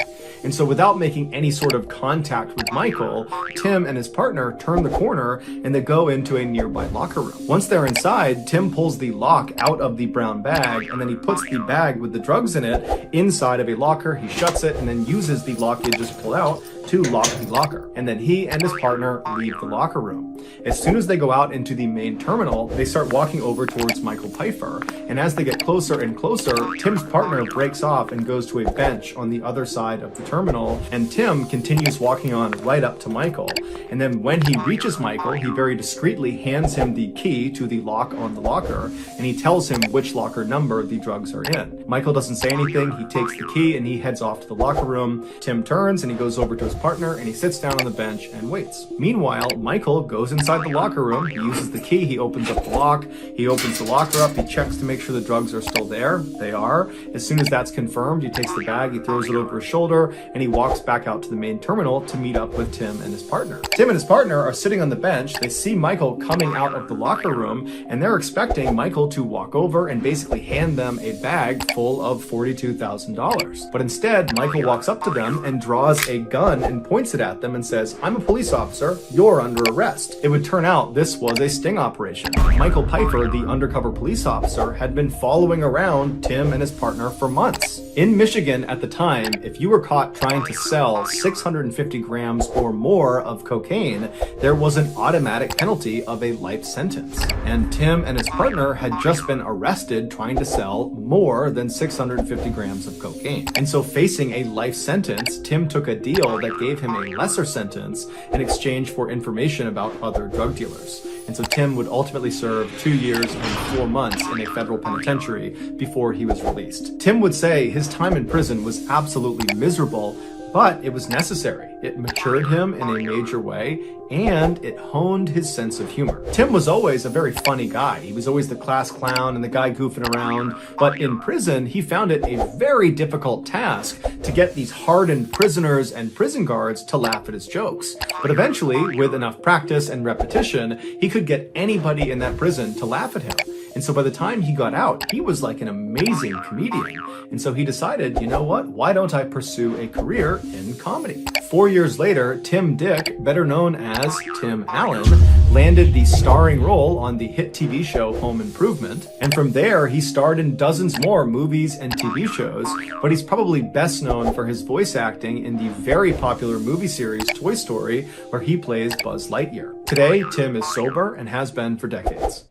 And so without making any sort of contact with Michael, Tim and his partner turn the corner and they go into a nearby locker room. Once they're inside, Tim pulls the lock out of the brown bag, and then he puts the bag with the drugs in it inside of a locker. He shuts it and then uses the lock he just pulled out to lock the locker. And then he and his partner leave the locker room. As soon as they go out into the main terminal, they start walking over towards Michael Pfeiffer. And as they get closer and closer, Tim's partner breaks off and goes to a bench on the other side of the terminal. And Tim continues walking on right up to Michael. And then when he reaches Michael, he very discreetly hands him the key to the lock on the locker. And he tells him which locker number the drugs are in. Michael doesn't say anything. He takes the key and he heads off to the locker room. Tim turns and he goes over to his partner and he sits down on the bench and waits. Meanwhile, Michael goes inside the locker room. He uses the key. He opens up the lock. He opens the locker up. He checks to make sure the drugs are still there. They are. As soon as that's confirmed, he takes the bag, he throws it over his shoulder, and he walks back out to the main terminal to meet up with Tim and his partner. Tim and his partner are sitting on the bench. They see Michael coming out of the locker room, and they're expecting Michael to walk over and basically hand them a bag full of $42,000. But instead, Michael walks up to them and draws a gun and points it at them and says, "I'm a police officer. You're under arrest." It would turn out this was a sting operation. Michael Pfeiffer, the undercover police officer, had been following around Tim and his partner for months. In Michigan at the time, if you were caught trying to sell 650 grams or more of cocaine, there was an automatic penalty of a life sentence. And Tim and his partner had just been arrested trying to sell more than 650 grams of cocaine. And so, facing a life sentence, Tim took a deal that gave him a lesser sentence in exchange for information about other drug dealers. And so Tim would ultimately serve 2 years and 4 months in a federal penitentiary before he was released. Tim would say his time in prison was absolutely miserable, but it was necessary. It matured him in a major way, and it honed his sense of humor. Tim was always a very funny guy. He was always the class clown and the guy goofing around, but in prison, he found it a very difficult task to get these hardened prisoners and prison guards to laugh at his jokes. But eventually, with enough practice and repetition, he could get anybody in that prison to laugh at him. And so by the time he got out, he was like an amazing comedian. And so he decided, you know what? Why don't I pursue a career in comedy? 4 years later, Tim Dick, better known as Tim Allen, landed the starring role on the hit TV show Home Improvement. And from there, he starred in dozens more movies and TV shows, but he's probably best known for his voice acting in the very popular movie series Toy Story, where he plays Buzz Lightyear. Today, Tim is sober and has been for decades.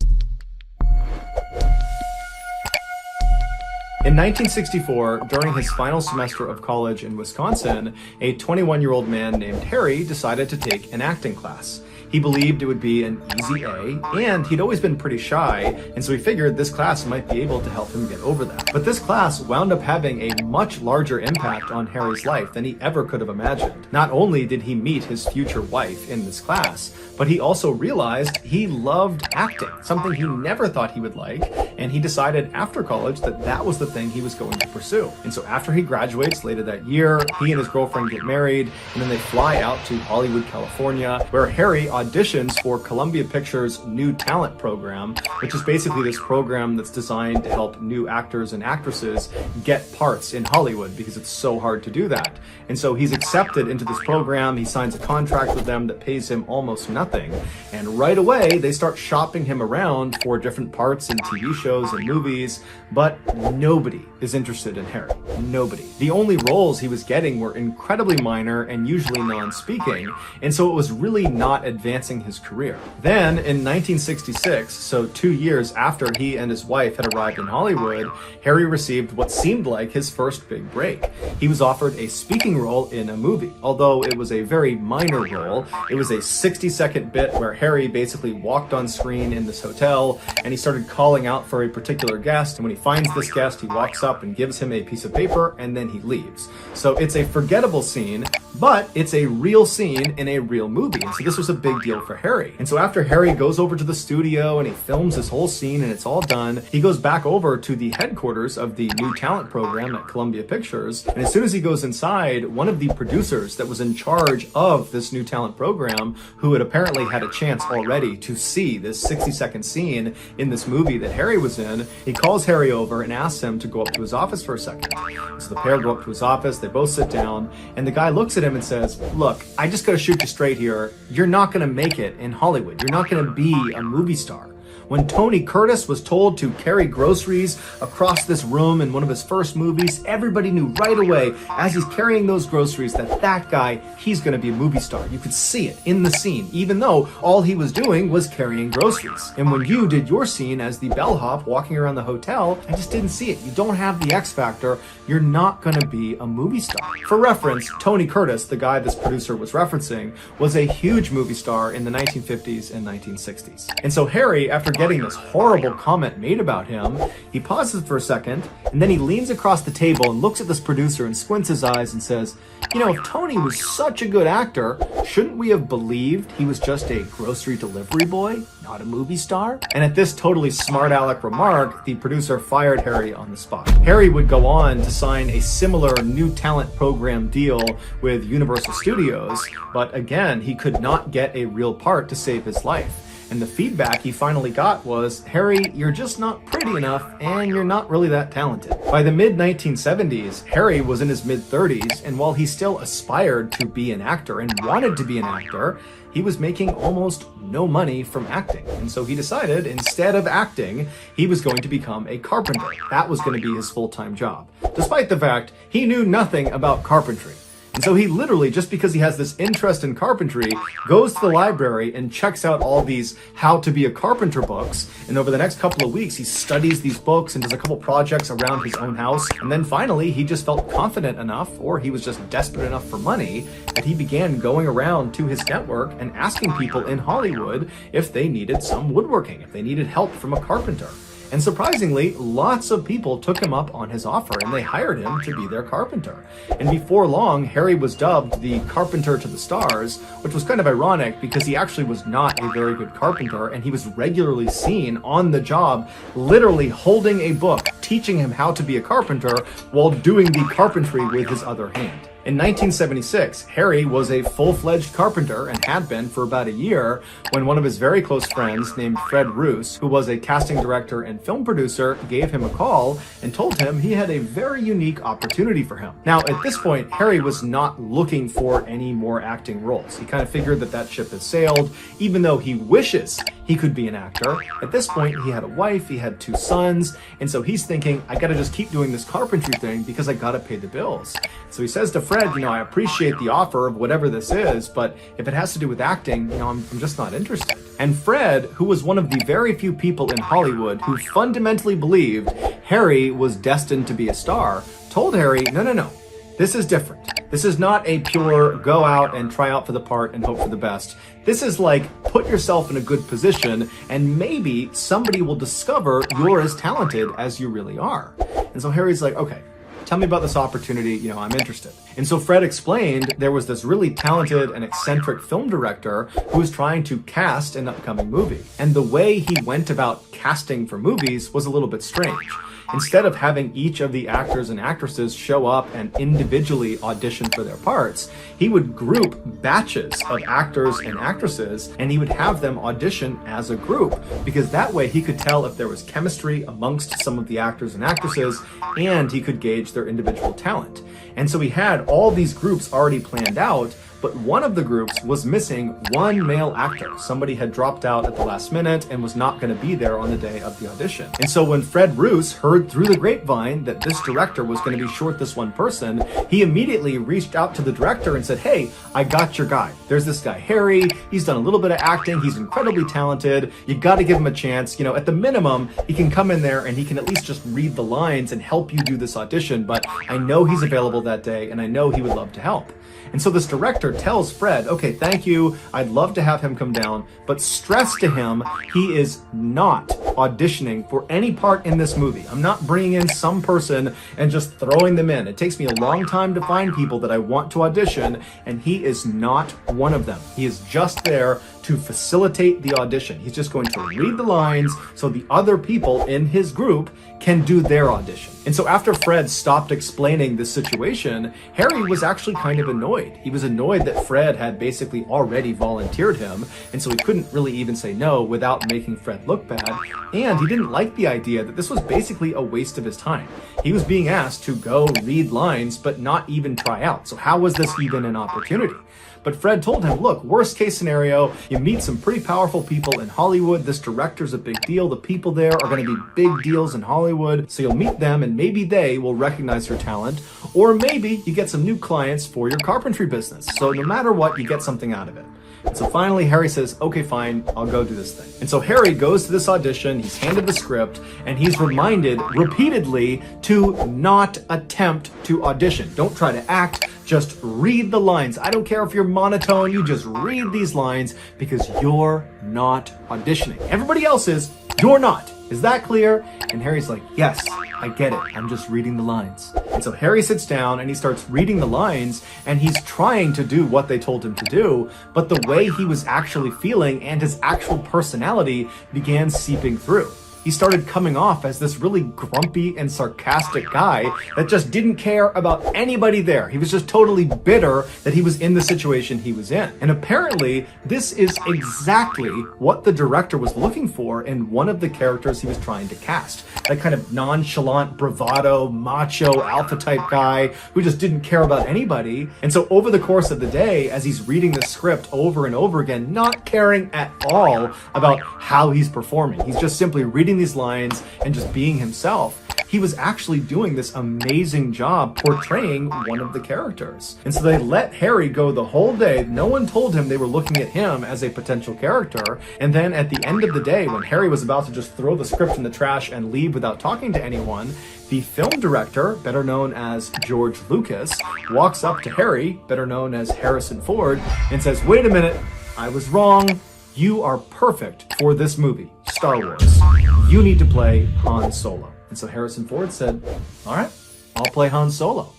In 1964, during his final semester of college in Wisconsin, a 21-year-old man named Harry decided to take an acting class. He believed it would be an easy A, and he'd always been pretty shy, and so he figured this class might be able to help him get over that. But this class wound up having a much larger impact on Harry's life than he ever could have imagined. Not only did he meet his future wife in this class, but he also realized he loved acting, something he never thought he would like, and he decided after college that that was the thing he was going to pursue. And so after he graduates later that year, he and his girlfriend get married, and then they fly out to Hollywood, California, where Harry auditions for Columbia Pictures' New Talent Program, which is basically this program that's designed to help new actors and actresses get parts in Hollywood because it's so hard to do that. And so he's accepted into this program, he signs a contract with them that pays him almost nothing, and right away they start shopping him around for different parts in TV shows and movies, but nobody is interested in Harry. Nobody. The only roles he was getting were incredibly minor and usually non-speaking, and so it was really not advancing his career. Then in 1966, so 2 years after he and his wife had arrived in Hollywood, Harry received what seemed like his first big break. He was offered a speaking role in a movie, although it was a very minor role. It was a 60-second bit where Harry basically walked on screen in this hotel and he started calling out for a particular guest, and when he finds this guest, he walks up and gives him a piece of paper and then he leaves. So it's a forgettable scene, but it's a real scene in a real movie, and so this was a big deal for Harry. And so after Harry goes over to the studio and he films this whole scene and it's all done, he goes back over to the headquarters of the New Talent Program at Columbia Pictures, and as soon as he goes inside, one of the producers that was in charge of this New Talent Program, who had apparently had a chance already to see this 60-second scene in this movie that Harry was in, he calls Harry over and asks him to go up to his office for a second. So the pair go up to his office, they both sit down, and the guy looks at him and says, "Look, I just gotta shoot you straight here. You're not gonna make it in Hollywood. You're not gonna be a movie star." When Tony Curtis was told to carry groceries across this room in one of his first movies, everybody knew right away as he's carrying those groceries that that guy, he's going to be a movie star. You could see it in the scene, even though all he was doing was carrying groceries. And when you did your scene as the bellhop walking around the hotel, I just didn't see it. You don't have the X factor. You're not going to be a movie star. For reference, Tony Curtis, the guy this producer was referencing, was a huge movie star in the 1950s and 1960s. And so Harry, after getting this horrible comment made about him, he pauses for a second, and then he leans across the table and looks at this producer and squints his eyes and says, "You know, if Tony was such a good actor, shouldn't we have believed he was just a grocery delivery boy, not a movie star?" And at this totally smart aleck remark, the producer fired Harry on the spot. Harry would go on to sign a similar New Talent Program deal with Universal Studios, but again, he could not get a real part to save his life. And the feedback he finally got was, "Harry, you're just not pretty enough, and you're not really that talented." By the mid-1970s, Harry was in his mid-30s, and while he still aspired to be an actor and wanted to be an actor, he was making almost no money from acting. And so he decided, instead of acting, he was going to become a carpenter. That was going to be his full-time job, despite the fact he knew nothing about carpentry. And so he literally, just because he has this interest in carpentry, goes to the library and checks out all these how to be a carpenter books. And over the next couple of weeks, he studies these books and does a couple projects around his own house. And then finally, he just felt confident enough, or he was just desperate enough for money, that he began going around to his network and asking people in Hollywood if they needed some woodworking, if they needed help from a carpenter. And surprisingly, lots of people took him up on his offer and they hired him to be their carpenter. And before long, Harry was dubbed the carpenter to the stars, which was kind of ironic because he actually was not a very good carpenter, and he was regularly seen on the job, literally holding a book, teaching him how to be a carpenter while doing the carpentry with his other hand. In 1976, Harry was a full-fledged carpenter and had been for about a year when one of his very close friends named Fred Roos, who was a casting director and film producer, gave him a call and told him he had a very unique opportunity for him. Now, at this point, Harry was not looking for any more acting roles. He kind of figured that that ship had sailed, even though he wishes he could be an actor. At this point, he had a wife, he had 2 sons, and so he's thinking, I gotta just keep doing this carpentry thing because I gotta pay the bills. So he says to Fred, I appreciate the offer of whatever this is, but if it has to do with acting, I'm just not interested. And Fred, who was one of the very few people in Hollywood who fundamentally believed Harry was destined to be a star, told Harry, no, this is different. This is not a pure go out and try out for the part and hope for the best. This is like, put yourself in a good position and maybe somebody will discover you're as talented as you really are. And so Harry's like, okay, tell me about this opportunity, I'm interested. And so Fred explained there was this really talented and eccentric film director who was trying to cast an upcoming movie. And the way he went about casting for movies was a little bit strange. Instead of having each of the actors and actresses show up and individually audition for their parts, he would group batches of actors and actresses, and he would have them audition as a group, because that way he could tell if there was chemistry amongst some of the actors and actresses, and he could gauge their individual talent. And so he had all these groups already planned out, but one of the groups was missing one male actor. Somebody had dropped out at the last minute and was not going to be there on the day of the audition. And so when Fred Roos heard through the grapevine that this director was going to be short this one person, he immediately reached out to the director and said, hey, I got your guy. There's this guy, Harry. He's done a little bit of acting. He's incredibly talented. You got to give him a chance. At the minimum, he can come in there and he can at least just read the lines and help you do this audition. But I know he's available that day and I know he would love to help. And so this director tells Fred, okay, thank you, I'd love to have him come down, but stress to him, he is not auditioning for any part in this movie. I'm not bringing in some person and just throwing them in. It takes me a long time to find people that I want to audition, and he is not one of them. He is just there to facilitate the audition. He's just going to read the lines so the other people in his group can do their audition. And so after Fred stopped explaining this situation, Harry was actually kind of annoyed. He was annoyed that Fred had basically already volunteered him, and so he couldn't really even say no without making Fred look bad, and he didn't like the idea that this was basically a waste of his time. He was being asked to go read lines but not even try out, so how was this even an opportunity? But Fred told him, look, worst case scenario, you meet some pretty powerful people in Hollywood. This director's a big deal. The people there are going to be big deals in Hollywood. So you'll meet them and maybe they will recognize your talent. Or maybe you get some new clients for your carpentry business. So no matter what, you get something out of it. And so finally, Harry says, okay, fine, I'll go do this thing. And so Harry goes to this audition, he's handed the script, and he's reminded repeatedly to not attempt to audition. Don't try to act, just read the lines. I don't care if you're monotone, you just read these lines because you're not auditioning. Everybody else is, you're not. Is that clear? And Harry's like, yes, I get it. I'm just reading the lines. And so Harry sits down and he starts reading the lines and he's trying to do what they told him to do, but the way he was actually feeling and his actual personality began seeping through. He started coming off as this really grumpy and sarcastic guy that just didn't care about anybody there. He was just totally bitter that he was in the situation he was in. And apparently, this is exactly what the director was looking for in one of the characters he was trying to cast. That kind of nonchalant, bravado, macho, alpha type guy who just didn't care about anybody. And so over the course of the day, as he's reading the script over and over again, not caring at all about how he's performing, he's just simply reading these lines and just being himself, he was actually doing this amazing job portraying one of the characters. And so they let Harry go the whole day. No one told him they were looking at him as a potential character. And then at the end of the day, when Harry was about to just throw the script in the trash and leave without talking to anyone, the film director, better known as George Lucas, walks up to Harry, better known as Harrison Ford, and says, wait a minute, I was wrong. You are perfect for this movie, Star Wars. You need to play Han Solo. And so Harrison Ford said, all right, I'll play Han Solo.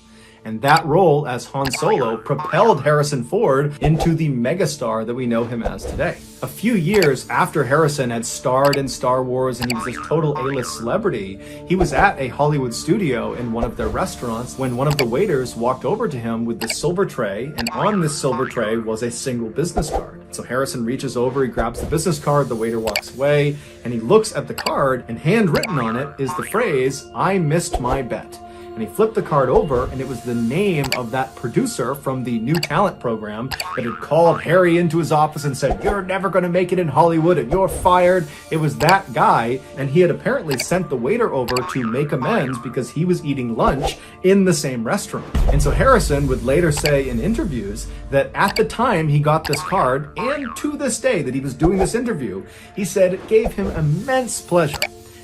And that role as Han Solo propelled Harrison Ford into the megastar that we know him as today. A few years after Harrison had starred in Star Wars and he was this total A-list celebrity, he was at a Hollywood studio in one of their restaurants when one of the waiters walked over to him with this silver tray, and on this silver tray was a single business card. So Harrison reaches over, he grabs the business card, the waiter walks away, and he looks at the card, and handwritten on it is the phrase, "I missed my bet." And he flipped the card over, and it was the name of that producer from the new talent program that had called Harry into his office and said, you're never going to make it in Hollywood and you're fired. It was that guy, and he had apparently sent the waiter over to make amends because he was eating lunch in the same restaurant. And so Harrison would later say in interviews that at the time he got this card, and to this day that he was doing this interview, he said it gave him immense pleasure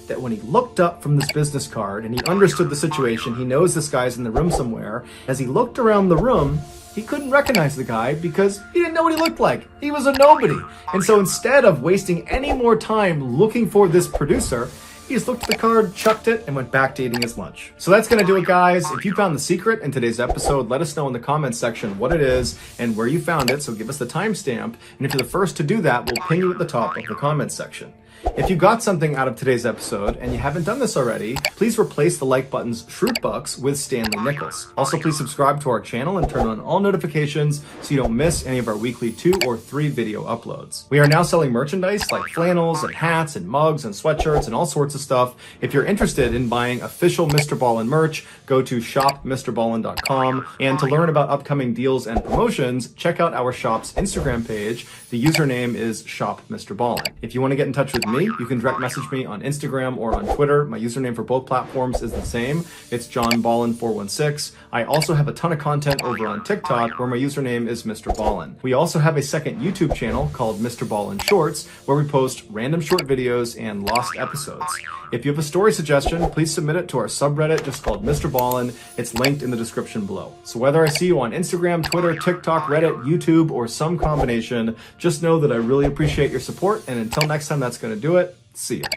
that when he looked up from this business card and he understood the situation, he knows this guy's in the room somewhere, as he looked around the room, he couldn't recognize the guy because he didn't know what he looked like. He was a nobody. And so instead of wasting any more time looking for this producer, he just looked at the card, chucked it, and went back to eating his lunch. So that's gonna do it, guys. If you found the secret in today's episode, let us know in the comments section what it is and where you found it, so give us the timestamp. And if you're the first to do that, we'll pin you at the top of the comments section. If you got something out of today's episode and you haven't done this already, please replace the like button's Shroot Bucks with Stanley Nichols. Also, please subscribe to our channel and turn on all notifications so you don't miss any of our weekly 2 or 3 video uploads. We are now selling merchandise like flannels and hats and mugs and sweatshirts and all sorts of stuff. If you're interested in buying official MrBallen merch, go to shopmrballen.com. And to learn about upcoming deals and promotions, check out our shop's Instagram page. The username is shopmrballen. If you want to get in touch with me, you can direct message me on Instagram or on Twitter. My username for both platforms is the same. It's johnballen416. I also have a ton of content over on TikTok where my username is MrBallen. We also have a second YouTube channel called MrBallen Shorts where we post random short videos and lost episodes. If you have a story suggestion, please submit it to our subreddit just called MrBallen. It's linked in the description below. So whether I see you on Instagram, Twitter, TikTok, Reddit, YouTube, or some combination, just know that I really appreciate your support. And until next time, that's going to do it. See ya.